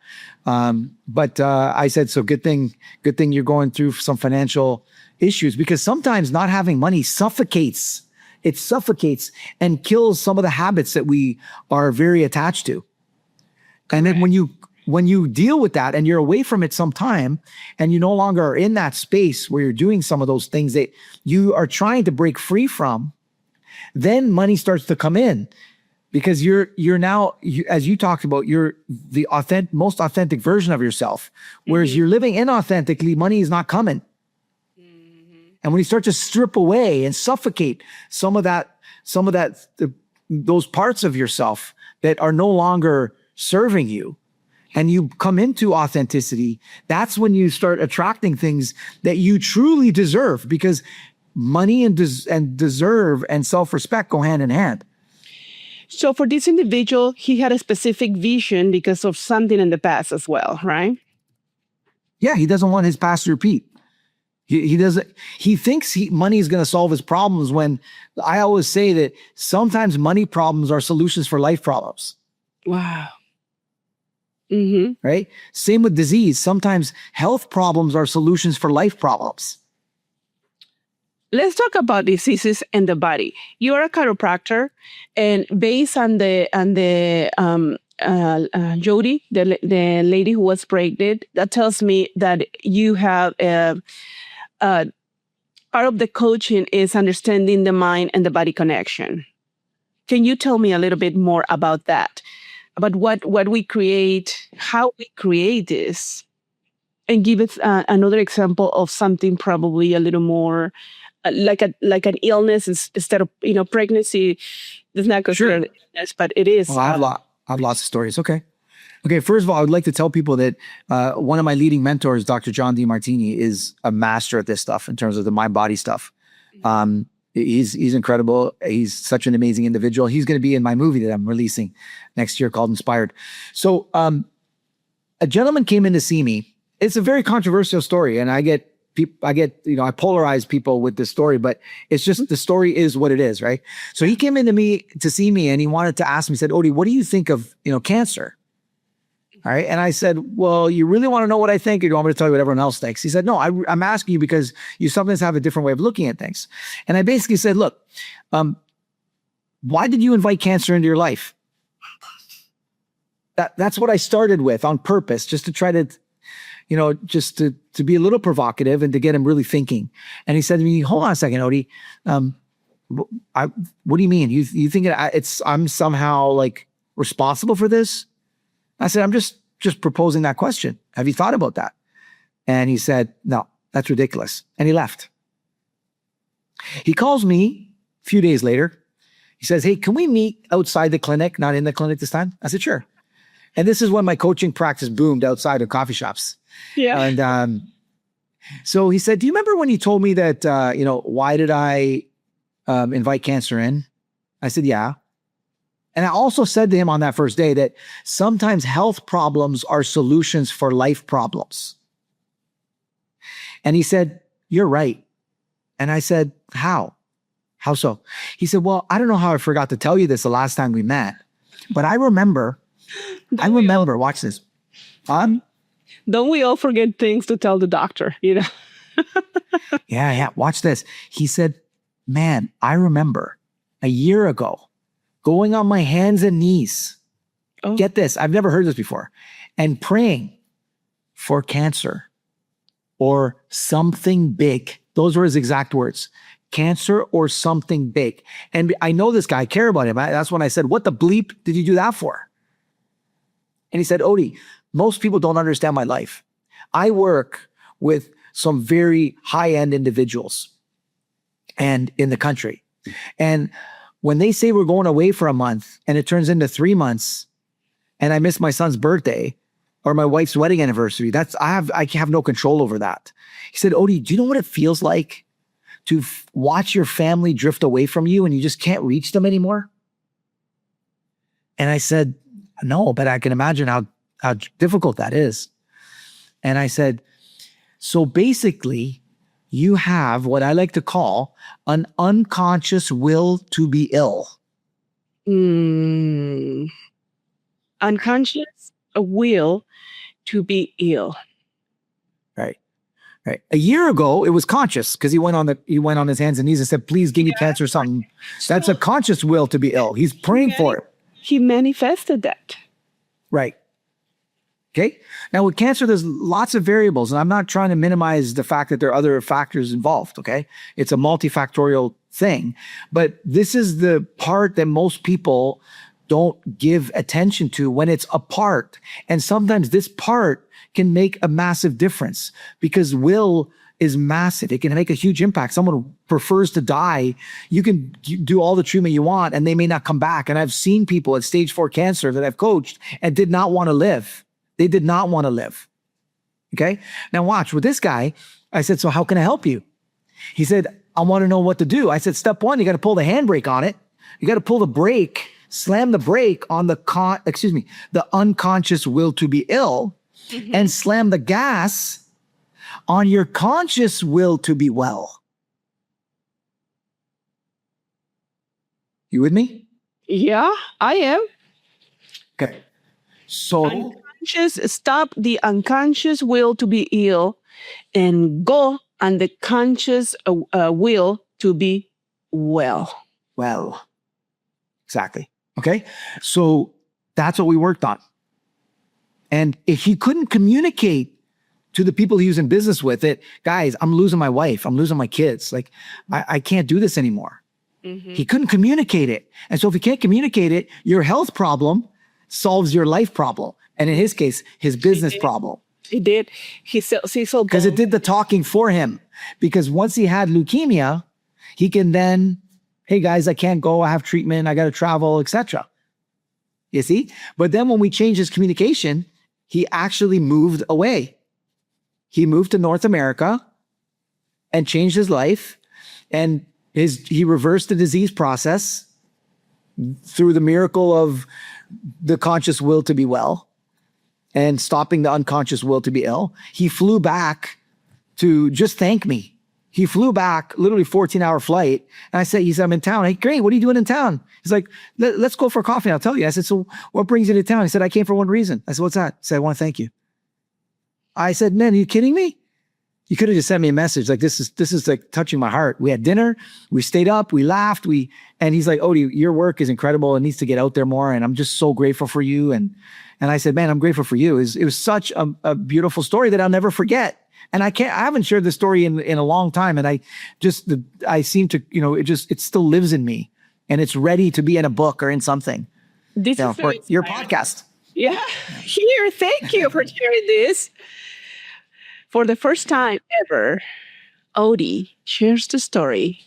But I said, so good thing you're going through some financial issues, because sometimes not having money suffocates. It suffocates and kills some of the habits that we are very attached to. And then when you deal with that and you're away from it some time and you no longer are in that space where you're doing some of those things that you are trying to break free from, then money starts to come in, because you're now, as you talked about, you're the most authentic version of yourself. Whereas you're living inauthentically, money is not coming. And when you start to strip away and suffocate some of those parts of yourself that are no longer serving you, and you come into authenticity, that's when you start attracting things that you truly deserve, because money and deserve and self-respect go hand in hand. So for this individual, he had a specific vision because of something in the past as well, right? Yeah, he doesn't want his past to repeat. He thinks money is going to solve his problems, when I always say that sometimes money problems are solutions for life problems. Wow. Right? Same with disease. Sometimes health problems are solutions for life problems. Let's talk about diseases and the body. You are a chiropractor, and based on the Jody, the lady who was pregnant, that tells me that you have part of the coaching is understanding the mind and the body connection. Can you tell me a little bit more about that? About what we create, how we create this, and give us another example of something probably a little more like an illness instead of pregnancy. Does not consider an illness, but it is. Well, I have lots of stories. Okay. First of all, I would like to tell people that one of my leading mentors, Dr. John DeMartini, is a master at this stuff in terms of the mind-body stuff. He's incredible. He's such an amazing individual. He's going to be in my movie that I'm releasing next year called Inspired. So a gentleman came in to see me. It's a very controversial story, and I polarize people with this story, but it's just the story is what it is, right? So he came in to see me, and he wanted to ask me, he said, Oudi, what do you think of cancer? All right. And I said, well, you really want to know what I think, or do you want me to tell you what everyone else thinks? He said, no, I'm asking you because you sometimes have a different way of looking at things. And I basically said, look, why did you invite cancer into your life? That's what I started with on purpose, just to try to, just to be a little provocative and to get him really thinking. And he said to me, hold on a second, Oudi. What do you mean? You think I'm somehow like responsible for this? I said, I'm just proposing that question. Have you thought about that? And he said, no, that's ridiculous. And he left. He calls me a few days later. He says, hey, can we meet outside the clinic, not in the clinic this time? I said, sure. And this is when my coaching practice boomed outside of coffee shops. Yeah. And so he said, do you remember when you told me that, why did I invite cancer in? I said, yeah. And I also said to him on that first day that sometimes health problems are solutions for life problems. And he said, you're right. And I said, how? How so? He said, well, I don't know how I forgot to tell you this the last time we met, but I remember, watch this. Don't we all forget things to tell the doctor, Yeah. Watch this. He said, man, I remember a year ago going on my hands and knees. Oh. Get this. I've never heard this before. And praying for cancer or something big. Those were his exact words. cancer or something big. And I know this guy, I care about him. That's when I said, what the bleep did you do that for? And he said, Oudi, most people don't understand my life. I work with some very high-end individuals and in the country. And when they say we're going away for a month and it turns into 3 months and I miss my son's birthday or my wife's wedding anniversary, I have no control over that. He said, Oudi, do you know what it feels like to watch your family drift away from you and you just can't reach them anymore? And I said, no, but I can imagine how difficult that is. And I said, so basically, you have what I like to call an unconscious will to be ill. Unconscious will to be ill. Right. Right. A year ago, it was conscious because he went on his hands and knees and said, please give me cancer or something. That's a conscious will to be ill. He's praying for it. He manifested that. Right. Okay. Now with cancer, there's lots of variables, and I'm not trying to minimize the fact that there are other factors involved. Okay. It's a multifactorial thing, but this is the part that most people don't give attention to when it's a part. And sometimes this part can make a massive difference because will is massive. It can make a huge impact. Someone who prefers to die, you can do all the treatment you want and they may not come back. And I've seen people at stage 4 cancer that I've coached and did not want to live. They did not want to live. Okay. Now watch with this guy. I said, so how can I help you? He said, I want to know what to do. I said, step 1, you got to pull the handbrake on it. You got to pull the brake, slam the brake on the unconscious will to be ill, and slam the gas on your conscious will to be well. You with me? Yeah, I am. Okay. So Stop the unconscious will to be ill and go on the conscious will to be well. Well, exactly. Okay. So that's what we worked on. And if he couldn't communicate to the people he was in business with it, guys, I'm losing my wife. I'm losing my kids. Like, I can't do this anymore. He couldn't communicate it. And so if he can't communicate it, your health problem solves your life problem. And in his case, his business problem. He did. He's so because it did the talking for him. Because once he had leukemia, he can then, hey guys, I can't go. I have treatment. I got to travel, etc. You see? But then when we changed his communication, he actually moved away. He moved to North America and changed his life. And he reversed the disease process through the miracle of the conscious will to be well and stopping the unconscious will to be ill. He flew back to just thank me. He flew back, literally 14-hour flight. And he said, I'm in town. Hey, great. What are you doing in town? He's like, let's go for coffee. I'll tell you. I said, so what brings you to town? He said, I came for one reason. I said, what's that? He said, I want to thank you. I said, man, are you kidding me? You could have just sent me a message. Like, this is like touching my heart. We had dinner. We stayed up. We laughed. And he's like, Oudi, your work is incredible. It needs to get out there more. And I'm just so grateful for you. And I said, man, I'm grateful for you. It was such a beautiful story that I'll never forget. And I haven't shared this story in a long time. And I seem to, it still lives in me and it's ready to be in a book or in something. This is for your podcast. Yeah. Here. Thank you for sharing this. For the first time ever, Oudi shares the story.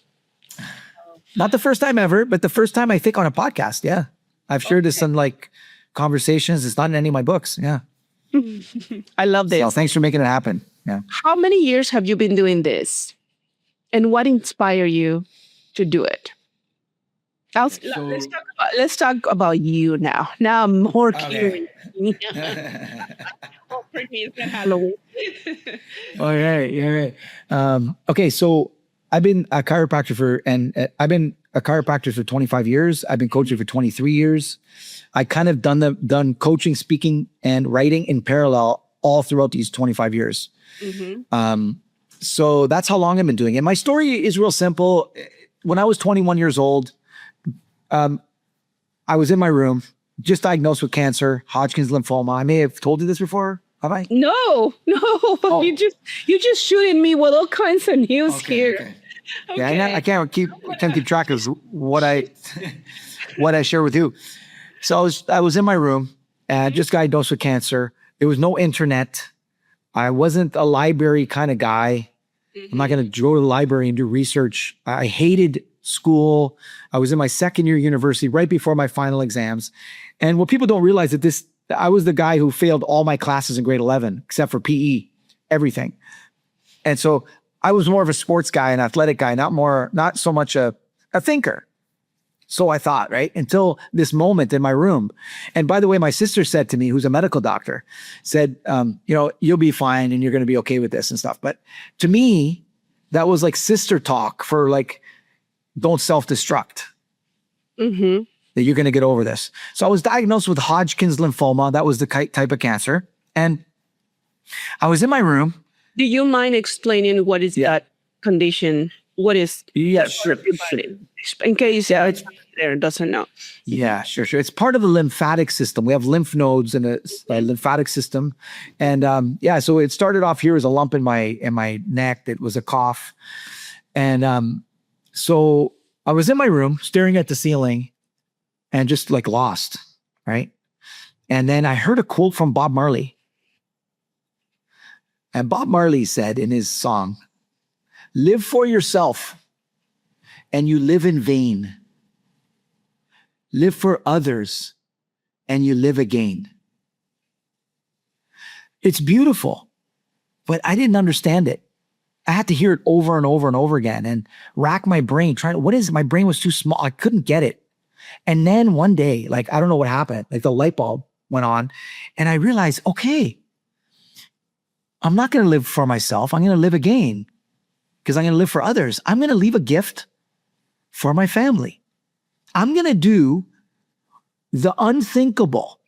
Not the first time ever, but the first time I think on a podcast. Yeah. I've shared this in like conversations. It's not in any of my books. Yeah. I love this. So thanks for making it happen. Yeah. How many years have you been doing this? And what inspired you to do it? Let's talk about you now. Now I'm more curious. Halloween. All right. Okay, so I've been a chiropractor for 25 years. I've been coaching for 23 years. I kind of done coaching, speaking, and writing in parallel all throughout these 25 years. So that's how long I've been doing it. My story is real simple. When I was 21 years old, I was in my room, just diagnosed with cancer, Hodgkin's lymphoma. I may have told you this before. Have I? No. Oh. You just shooting me with all kinds of news here. Yeah, I Okay. can't keep track of what I what I share with you. So I was in my room and Mhm, just got diagnosed with cancer. There was no internet. I wasn't a library kind of guy. I'm not mhm. going to go to the library and do research. I hated school. I was in my second year of university right before my final exams. And what people don't realize that I was the guy who failed all my classes in grade 11, except for PE, everything. And so I was more of a sports guy, an athletic guy, not so much a thinker. So I thought, right? Until this moment in my room. And by the way, my sister said to me, who's a medical doctor, said, you'll be fine and you're going to be okay with this and stuff. But to me, that was like sister talk for like, don't self-destruct, Mhm. that you're going to get over this. So I was diagnosed with Hodgkin's lymphoma. That was the type of cancer. And I was in my room. Do you mind explaining what is Yeah. that condition? What is Yeah, that sure. part of your body? In case Yeah, it's there doesn't know. Yeah, sure. It's part of the lymphatic system. We have lymph nodes in a lymphatic system, and so it started off here as a lump in my neck. That was a cough, and so I was in my room staring at the ceiling, and just like lost, right? And then I heard a quote from Bob Marley, and Bob Marley said in his song, "Live for yourself, and you live in vain. Live for others, and you live again." It's beautiful, but I didn't understand it. I had to hear it over and over and over again and rack my brain trying what is it? My brain was too small. I couldn't get it. And then one day, like, I don't know what happened, like the light bulb went on and I realized, okay, I'm not going to live for myself. I'm going to live again because I'm going to live for others. I'm going to leave a gift for my family. I'm going to do the unthinkable.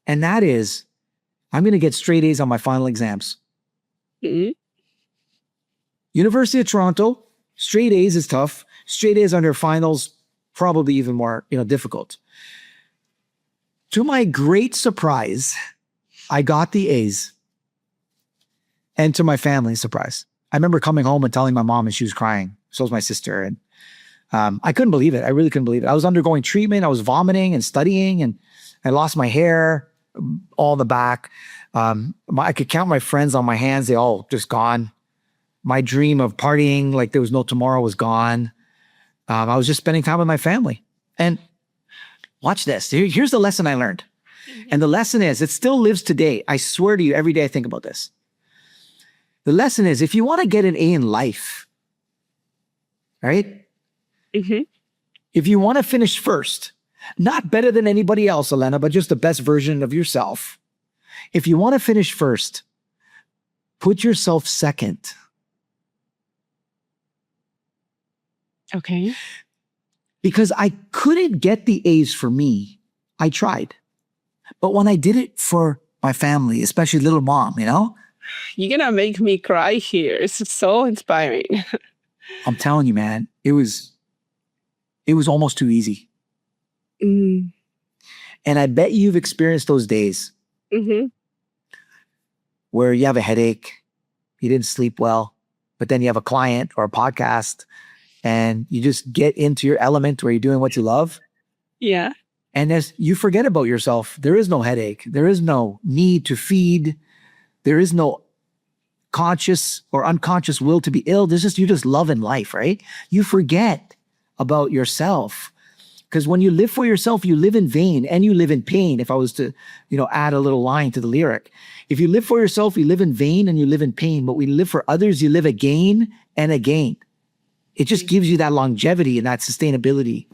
And that is, I'm going to get straight A's on my final exams. Mhm. University of Toronto, straight A's is tough. Straight A's on your finals, probably even more, difficult. To my great surprise, I got the A's. And to my family's surprise, I remember coming home and telling my mom, and she was crying. So was my sister. And I couldn't believe it. I really couldn't believe it. I was undergoing treatment. I was vomiting and studying, and I lost my hair, all in the back. I could count my friends on my hands. They all just gone. My dream of partying like there was no tomorrow was gone. I was just spending time with my family. And watch this. Here's the lesson I learned. And the lesson is, it still lives today. I swear to you, every day I think about this. The lesson is, if you want to get an A in life, right? Mhm. If you want to finish first, not better than anybody else, Elena, but just the best version of yourself. If you want to finish first, put yourself second. Okay. Because I couldn't get the A's for me. I tried. But when I did it for my family, especially little mom, You're gonna make me cry here. It's so inspiring. I'm telling you, man, it was almost too easy. Mm. And I bet you've experienced those days Mhm. where you have a headache, you didn't sleep well, but then you have a client or a podcast and you just get into your element where you're doing what you love. Yeah. And as you forget about yourself, there is no headache. There is no need to feed. There is no conscious or unconscious will to be ill. You just love in life, right? You forget about yourself. Because when you live for yourself, you live in vain and you live in pain. If I was to, add a little line to the lyric, if you live for yourself, you live in vain and you live in pain. But when you live for others, you live again and again. It just gives you that longevity and that sustainability,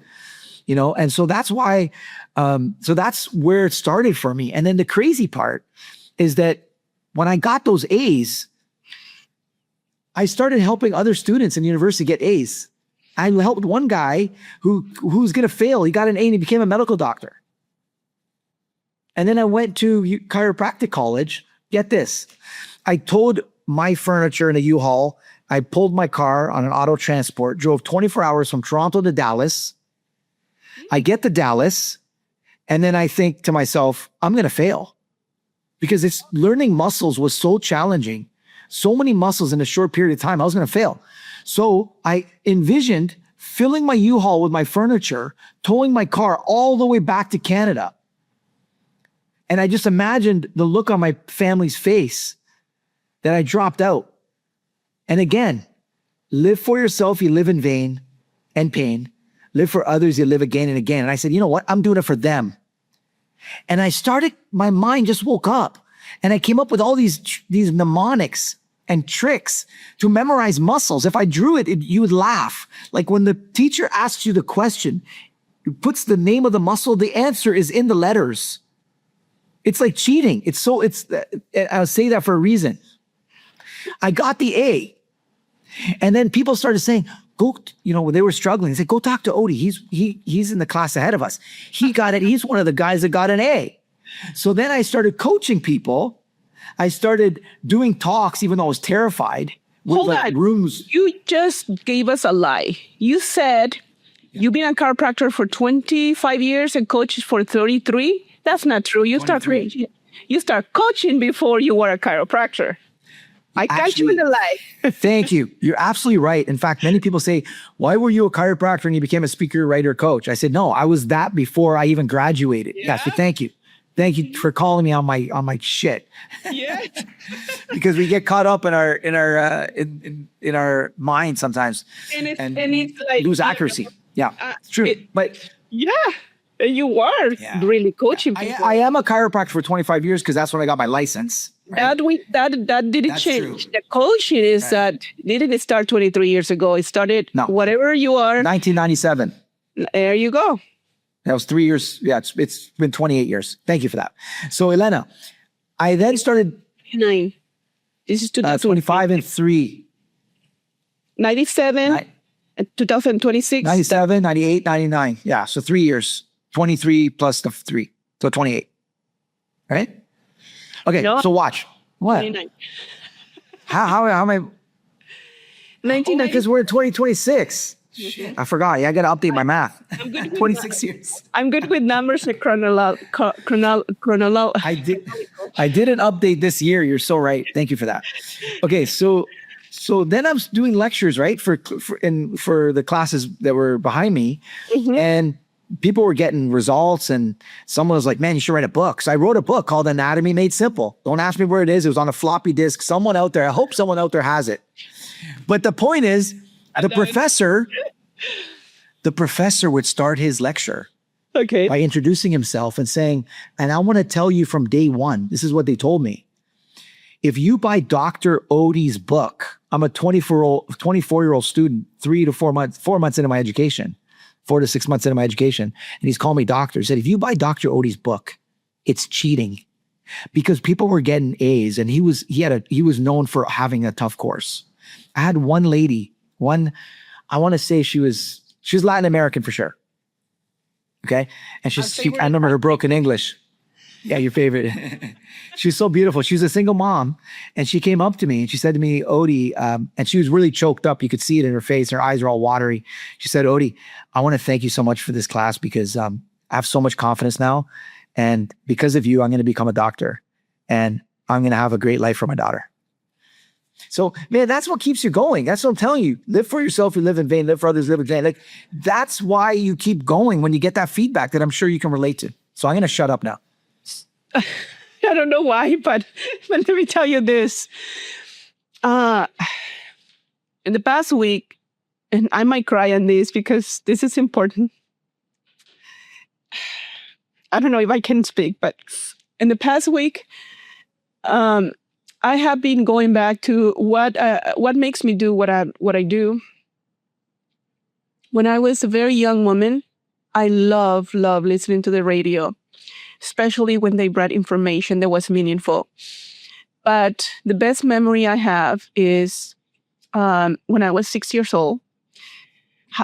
And so that's why, so that's where it started for me. And then the crazy part is that when I got those A's, I started helping other students in university get A's. I helped one guy who's going to fail. He got an A and he became a medical doctor. And then I went to chiropractic college. Get this. I towed my furniture in a U-Haul. I pulled my car on an auto transport, drove 24 hours from Toronto to Dallas. I get to Dallas, and then I think to myself, I'm going to fail because learning muscles was so challenging. So many muscles in a short period of time, I was going to fail. So I envisioned filling my U-Haul with my furniture, towing my car all the way back to Canada. And I just imagined the look on my family's face that I dropped out. And again, live for yourself, you live in vain and pain. Live for others, you live again and again. And I said, you know what? I'm doing it for them. And I started, my mind just woke up and I came up with all these mnemonics and tricks to memorize muscles. If I drew it, you would laugh. Like when the teacher asks you the question, it puts the name of the muscle, the answer is in the letters. It's like cheating. I'll say that for a reason. I got the A. And then people started saying, when they were struggling, they said, go talk to Oudi. He's in the class ahead of us. He got it. He's one of the guys that got an A. So then I started coaching people. I started doing talks, even though I was terrified. Hold on. Rooms. You just gave us a lie. You said you've been a chiropractor for 25 years and coached for 33. That's not true. You start coaching before you were a chiropractor. I catch you in the lie. Thank you. You're absolutely right. In fact, many people say, why were you a chiropractor and you became a speaker, writer, coach? I said, no, I was that before I even graduated. Yeah. So thank you. Thank you for calling me on my shit. Yeah. Because we get caught up in our mind sometimes and it's like, lose accuracy. Yeah, it's true. You are really coaching people. I am a chiropractor for 25 years because that's when I got my license. Right? That didn't change. True. The coaching is that didn't start 23 years ago. It started whatever you are. 1997. There you go. That was 3 years. Yeah, it's been 28 years. Thank you for that. So Elena, I then started 9. This is 25 and 3. 97 and 2026. 97, 98, 99. Yeah, so 3 years. 23 plus the 3. So 28. Right? Okay, so watch. What? 29. How am I? 19. Because we're in 2026. Shit. I forgot. Yeah, I got to update my math. I'm good 26 years. I'm good with numbers and chronology. I didn't update this year. You're so right. Thank you for that. Okay, so then I was doing lectures, right, for the classes that were behind me, and people were getting results, and someone was like, man, you should write a book. So I wrote a book called Anatomy Made Simple. Don't ask me where it is. It was on a floppy disk. Someone out there, I hope someone out there has it. But the point is, the professor would start his lecture by introducing himself and saying, and I want to tell you from day one, this is what they told me. If you buy Dr. Oudi's book, I'm a 24-year-old student, 4 months into my education, 4 to 6 months into my education. And he's called me doctor. He said, if you buy Dr. Oudi's book, it's cheating because people were getting A's and he was known for having a tough course. I had one lady, I want to say she was Latin American for sure. Okay. And I remember her broken English. Yeah, your favorite. She's so beautiful. She was a single mom. And she came up to me and she said to me, Oudi, and she was really choked up. You could see it in her face. Her eyes are all watery. She said, Oudi, I want to thank you so much for this class because I have so much confidence now. And because of you, I'm going to become a doctor. And I'm going to have a great life for my daughter. So, man, that's what keeps you going. That's what I'm telling you. Live for yourself, you live in vain. Live for others, live in vain. Like, that's why you keep going when you get that feedback that I'm sure you can relate to. So I'm going to shut up now. I don't know why, but let me tell you this. In the past week, and I might cry on this because this is important. I don't know if I can speak, but in the past week, I have been going back to what makes me do what I do. When I was a very young woman, I love listening to the radio, especially when they brought information that was meaningful. But the best memory I have is when I was 6 years old,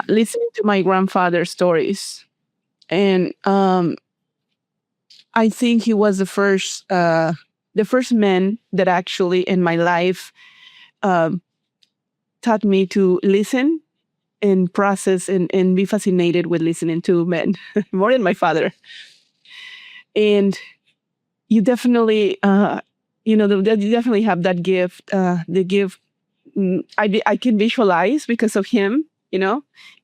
listening to my grandfather's stories. And I think he was the first man that actually in my life taught me to listen and process and be fascinated with listening to men, more than my father. And you definitely, you definitely have that gift, the gift I can visualize because of him,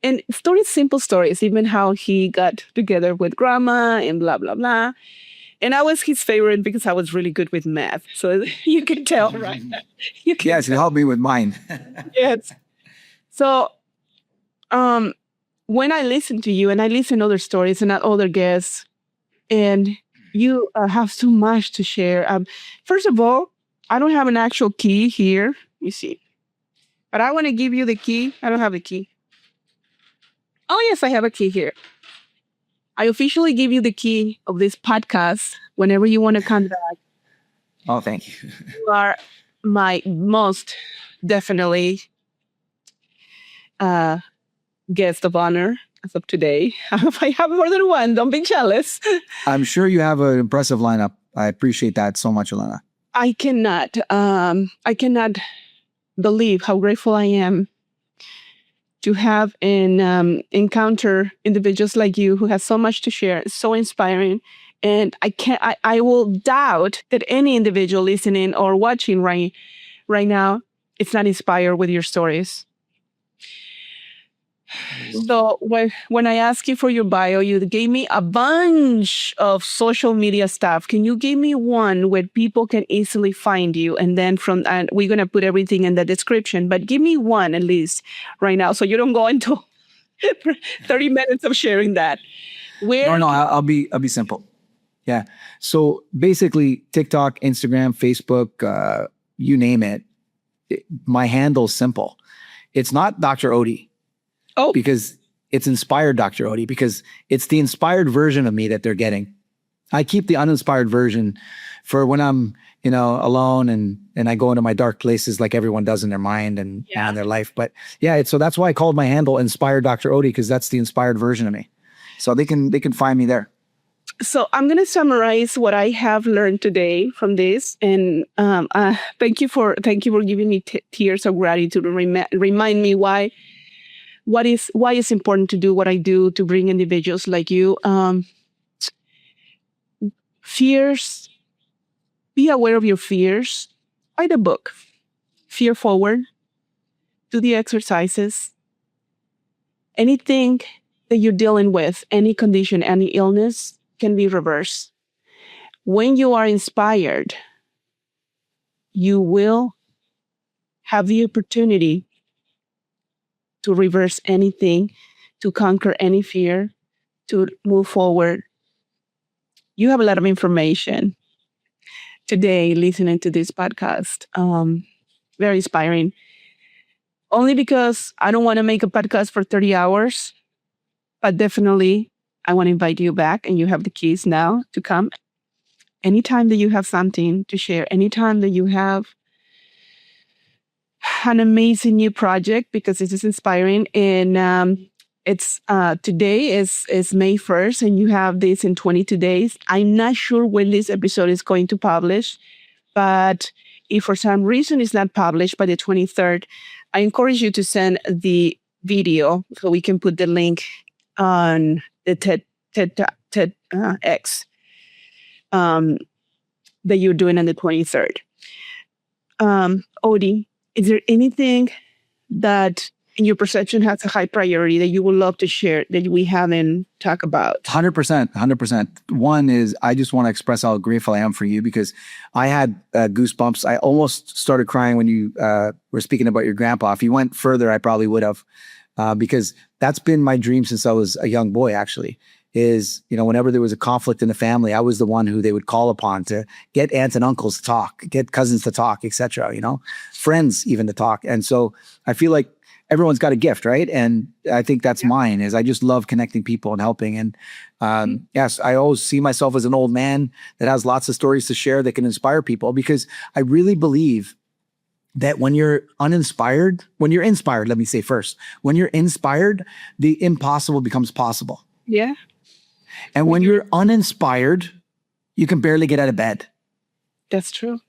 and stories, simple stories, even how he got together with grandma and blah, blah, blah. And I was his favorite because I was really good with math. So you can tell, right? You can Yes, it helped me with mine. Yes. So um, when I listen to you and I listen to other stories and other guests, and you have so much to share. First of all, I don't have an actual key here. You see, but I want to give you the key. I don't have the key. Oh, yes, I have a key here. I officially give you the key of this podcast whenever you want to come back. Oh, thank you. You are my most definitely uh, guest of honor as of today. If I have more than one, don't be jealous. I'm sure you have an impressive lineup. I appreciate that so much, Elena. I cannot believe how grateful I am to have and encounter individuals like you who have so much to share. It's so inspiring. And I will doubt that any individual listening or watching right now is not inspired with your stories. So when I asked you for your bio, you gave me a bunch of social media stuff. Can you give me one where people can easily find you? And then and we're gonna put everything in the description. But give me one at least right now, so you don't go into 30 minutes of sharing that. No, I'll be simple. Yeah. So basically, TikTok, Instagram, Facebook, you name it. My handle's simple. It's not Dr. Oudi. Oh, Because it's inspired Dr. Oudi, because it's the inspired version of me that they're getting. I keep the uninspired version for when I'm, alone and I go into my dark places like everyone does in their mind and in their life. But yeah, so that's why I called my handle Inspired Dr. Oudi, because that's the inspired version of me. So they can find me there. So I'm going to summarize what I have learned today from this, and thank you for giving me tears of gratitude to remind me why it's important to do what I do to bring individuals like you. Fears. Be aware of your fears. Write a book. Fear forward. Do the exercises. Anything that you're dealing with, any condition, any illness, can be reversed. When you are inspired, you will have the opportunity to reverse anything, to conquer any fear, to move forward. You have a lot of information today listening to this podcast. Very inspiring. Only because I don't want to make a podcast for 30 hours, but definitely I want to invite you back, and you have the keys now to come. Anytime that you have something to share, anytime that you have an amazing new project, because this is inspiring. And it's today is May 1st, and you have this in 22 days. I'm not sure when this episode is going to publish, but if for some reason it's not published by the 23rd, I encourage you to send the video so we can put the link on the TEDx that you're doing on the 23rd. Oudi, is there anything that in your perception has a high priority that you would love to share that we haven't talked about? 100%. 100%. One is I just want to express how grateful I am for you, because I had goosebumps. I almost started crying when you were speaking about your grandpa. If you went further, I probably would have, because that's been my dream since I was a young boy, actually. Is, whenever there was a conflict in the family, I was the one who they would call upon to get aunts and uncles to talk, get cousins to talk, etc. Friends even to talk. And so I feel like everyone's got a gift, right? And I think that's mine, is I just love connecting people and helping. And yes, I always see myself as an old man that has lots of stories to share that can inspire people, because I really believe that when you're inspired, let me say first, when you're inspired, the impossible becomes possible. Yeah. And when you're uninspired, you can barely get out of bed. That's true.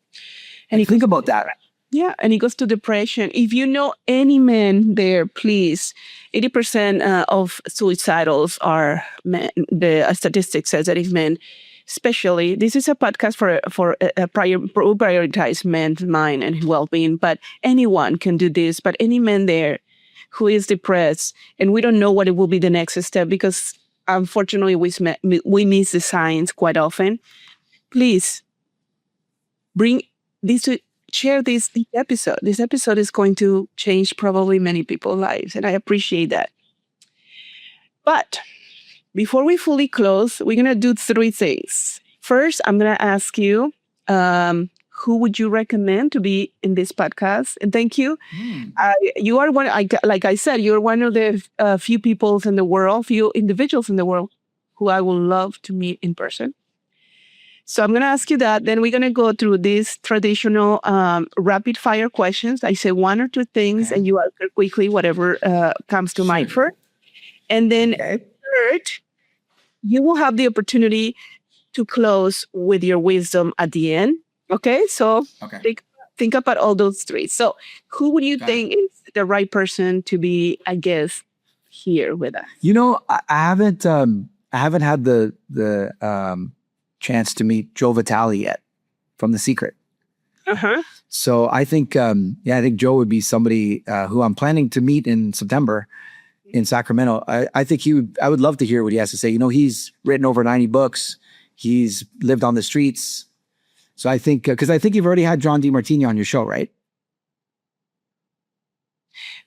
And think about that. Yeah, and it goes to depression. If you know any men there, please, 80% of suicidals are men. The statistic says that it's men. Especially, this is a podcast for prioritize men's mind and well-being. But anyone can do this. But any man there who is depressed and we don't know what it will be the next step because unfortunately we miss the signs quite often. Please bring this to share this episode. This episode is going to change probably many people's lives, and I appreciate that. But before we fully close, we're gonna do three things. First, I'm gonna ask you, who would you recommend to be in this podcast? And thank you. You are one. Like I said, you're one of the few peoples in the world, few individuals in the world who I would love to meet in person. So I'm going to ask you that. Then we're going to go through these traditional rapid fire questions. I say one or two things Okay. and you answer quickly whatever comes to mind first. And then Okay. third, you will have the opportunity to close with your wisdom at the end. Okay. So Okay. think about all those three. So who would you Got it. think is the right person to be a guest here with us? You know, I haven't had the chance to meet Joe Vitale yet from The Secret. Uh-huh. So I think, I think Joe would be somebody who I'm planning to meet in September in Sacramento. I think I would love to hear what he has to say. You know, he's written over 90 books. He's lived on the streets. So I think, because I think you've already had John DeMartini on your show, right?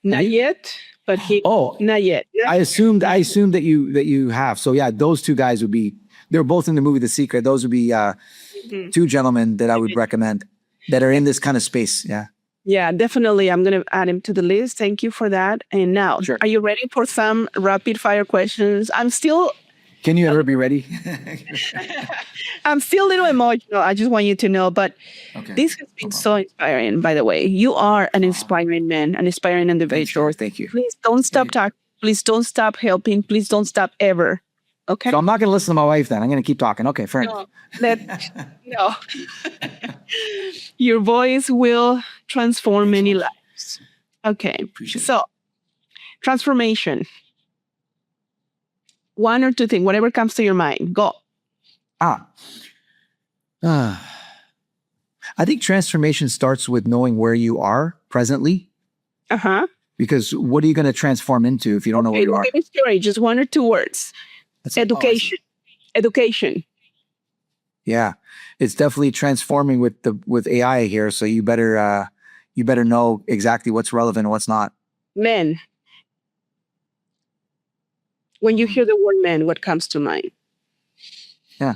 Not yet, but Oh, not yet. I assumed that you have. So yeah, those two guys would be, they're both in the movie The Secret. Those would be Mhm. two gentlemen that I would recommend that are in this kind of space. Yeah. Yeah, definitely. I'm going to add him to the list. Thank you for that. And now, Sure. are you ready for some rapid fire questions? Can you ever be ready? I'm still a little emotional. I just want you to know, but Okay. this has been so inspiring, by the way. You are an inspiring man, an inspiring individual. Thank you. Please don't stop talking. Please don't stop helping. Please don't stop ever. Okay? So I'm not going to listen to my wife then. I'm going to keep talking. Okay, fair enough. No. Your voice will transform many lives. Okay. Appreciate it. So, transformation. One or two things, whatever comes to your mind. Go. I think transformation starts with knowing where you are presently, Uh-huh. because what are you going to transform into if you don't know where you are? Give me a story, just one or two words. That's- oh, I see. Education. Education. Yeah, it's definitely transforming with AI here. So you better know exactly what's relevant and what's not. Men. When you hear the word men, what comes to mind? Yeah,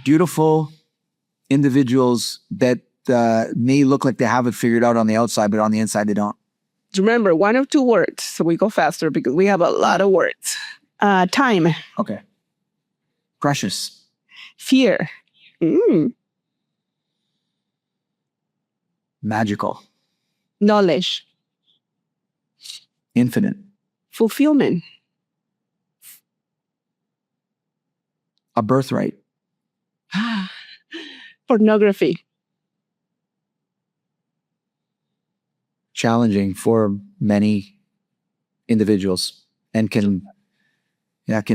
beautiful individuals that may look like they have it figured out on the outside, but on the inside they don't. Remember, one or two words. So we go faster because we have a lot of words. Time. Okay. Precious. Fear. Magical. Knowledge. Infinite. Fulfillment. A birthright. Pornography. Challenging for many individuals and can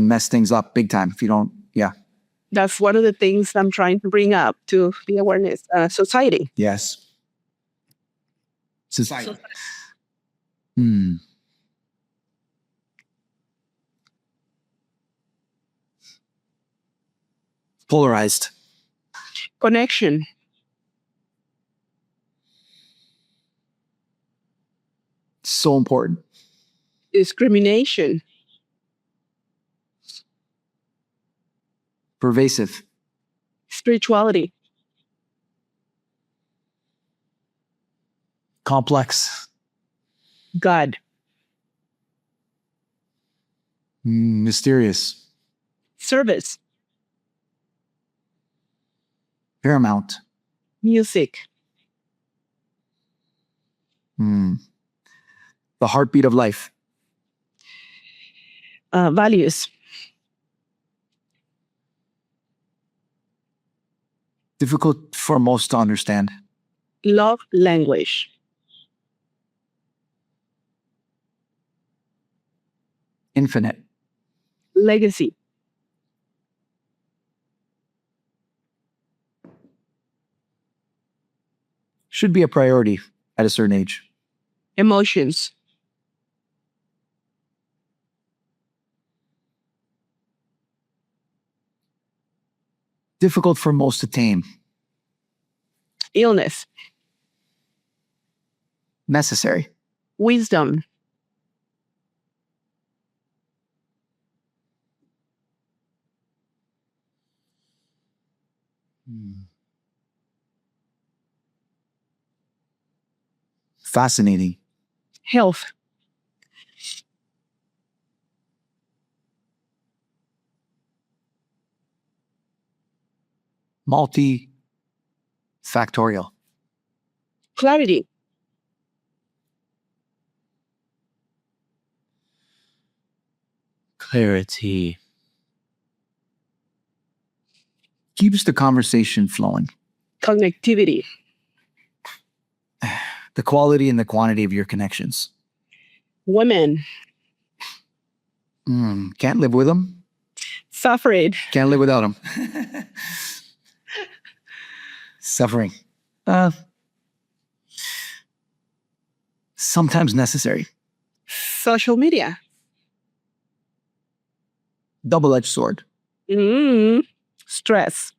mess things up big time if you don't. Yeah. That's one of the things I'm trying to bring up to the awareness. Society. Yes. Society. Polarized. Connection. So important. Discrimination. Pervasive. Spirituality. Complex. God. Mysterious. Service. Paramount. Music. The heartbeat of life. Values. Difficult for most to understand. Love language. Infinite. Legacy. Should be a priority at a certain age. Emotions. Difficult for most to tame. Illness. Necessary. Wisdom. Fascinating. Health. Multifactorial. Clarity. Clarity. Keeps the conversation flowing. Connectivity. The quality and the quantity of your connections. Women. Can't live with them. Suffering. Can't live without them. Suffering. Sometimes necessary. Social media. Double-edged sword. Stress.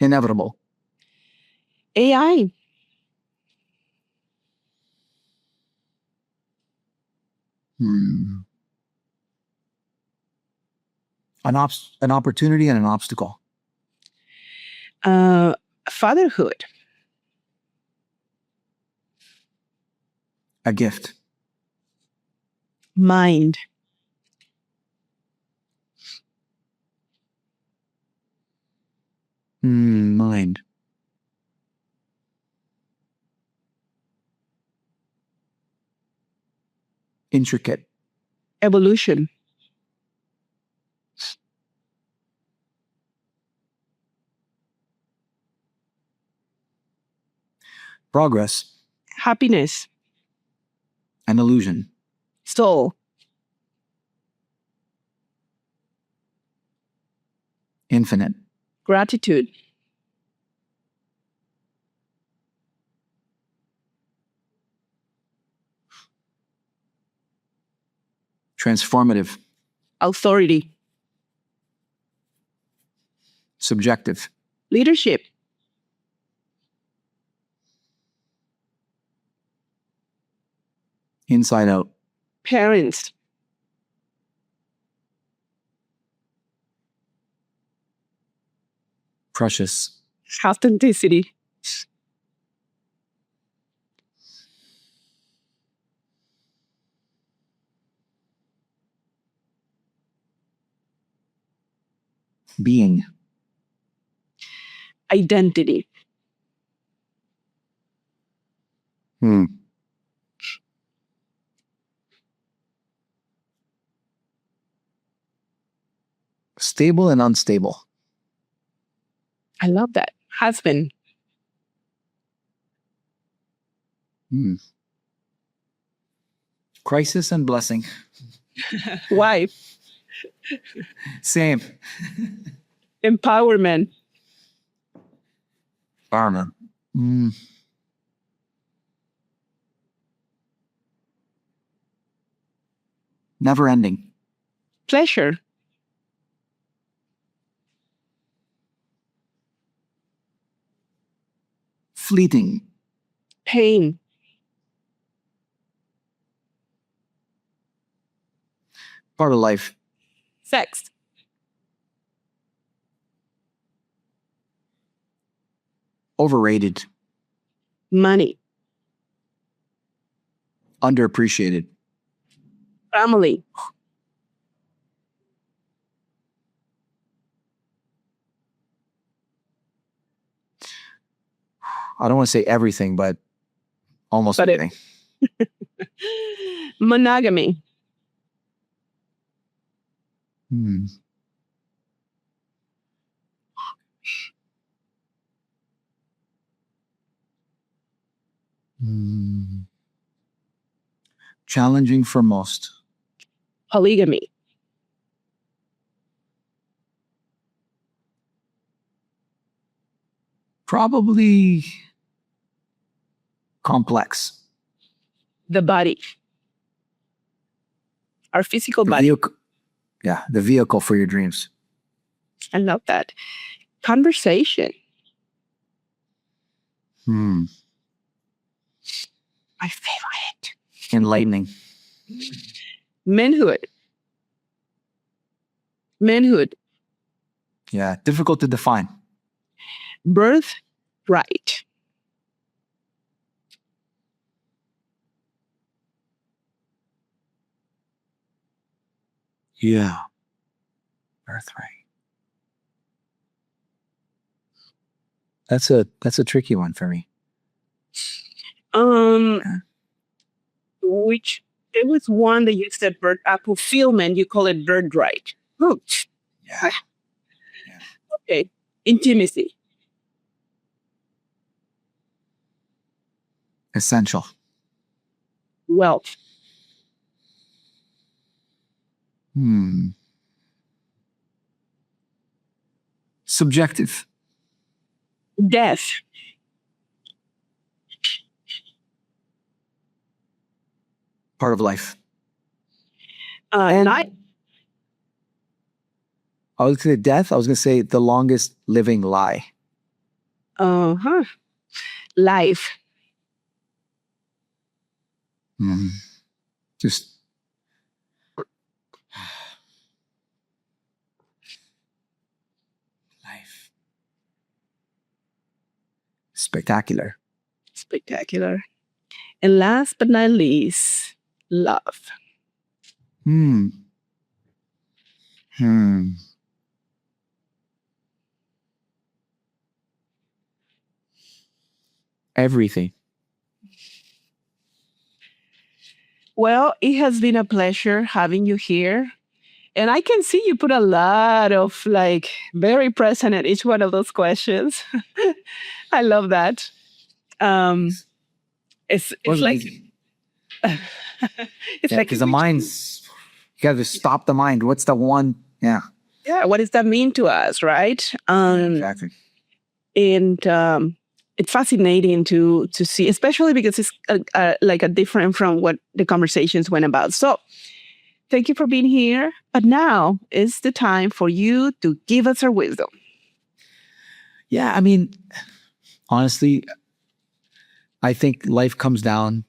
Inevitable. AI. An opportunity and an obstacle. Fatherhood. A gift. Mind. Mind. Intricate. Evolution. Progress. Happiness. An illusion. Soul. Infinite. Gratitude. Transformative. Authority. Subjective. Leadership. Inside out. Parents. Precious. Authenticity. Being. Identity. Stable and unstable. I love that. Husband. Crisis and blessing. Wife. Same. Empowerment. Farmer. Never ending. Pleasure. Fleeting. Pain. Part of life. Sex. Overrated. Money. Underappreciated. Family. I don't want to say everything, but almost everything. Monogamy. Challenging for most. Polygamy. Probably complex. The body, our physical The body. vehicle, yeah, the vehicle for your dreams. I love that. Conversation, Hmm. my favorite. Enlightening. Manhood, manhood, Yeah, difficult to define. birthright, Yeah. Birthright. That's a tricky one for me. um, Yeah. which there was one that you said fulfillment. You call it birthright. Oh, Yeah. okay. Intimacy, Essential. wealth, Hmm. Subjective. death, Part of life. night, I was going to say death. I was going to say the longest living lie. uh-huh. Life, Hmm. Just life. Spectacular. spectacular. And last but not least, love. Hmm. Hmm. Everything. Well, it has been a pleasure having you here. And I can see you put a lot of like very present at each one of those questions. I love that. Um, it's Wasn't like easy. it's Yeah, like because the mind's, you got to stop the mind. What's the one? Yeah. yeah, what does that mean to us, right? Exactly. And it's fascinating to see, especially because it's like a different from what the conversations went about. So thank you for being here. But now is the time for you to give us your wisdom. Yeah. I mean, honestly, I think life comes down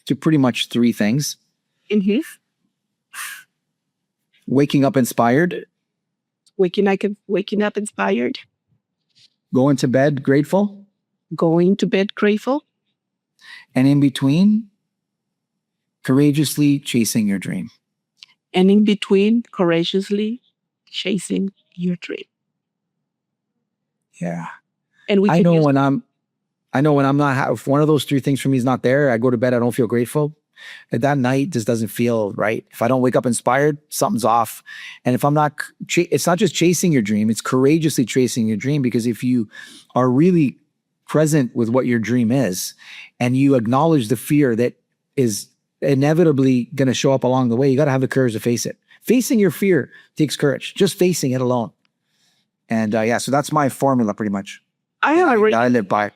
to pretty much three things: Mm-hmm. waking up inspired, Waking up inspired, going to bed grateful, going to bed grateful, and in between, courageously chasing your dream. and in between, courageously chasing your dream. Yeah. And we I can know use when I'm, I know when I'm not, if one of those three things for me is not there, I go to bed, I don't feel grateful. And that night just doesn't feel right. If I don't wake up inspired, something's off. And if I'm not, it's not just chasing your dream, it's courageously chasing your dream. Because if you are really present with what your dream is and you acknowledge the fear that is inevitably going to show up along the way, you got to have the courage to face it. Facing your fear takes courage, just facing it alone. And yeah, so that's my formula pretty much. I have I live by.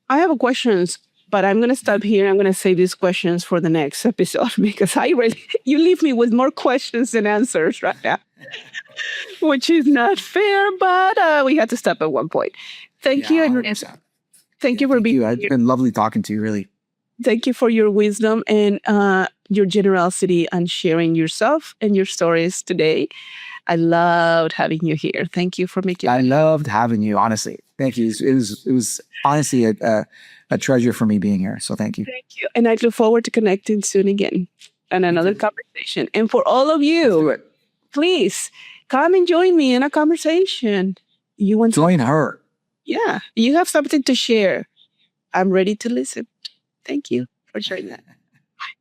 I have questions, but I'm gonna stop here. I'm gonna save these questions for the next episode because I really you leave me with more questions than answers right now, which is not fair. But we had to stop at one point. Thank you, and 100%. thank Yeah, you for thank being you. It's here. been lovely talking to you, really. Thank you for your wisdom and your generosity and sharing yourself and your stories today. I loved having you here. Thank you for making. I loved having you, honestly. Thank you. It was honestly a treasure for me being here. So thank you. Thank you, and I look forward to connecting soon again and another conversation. And for all of Let's you, do it. please come and join me in a conversation. You want Join her. yeah, you have something to share. I'm ready to listen. Thank you for sharing that.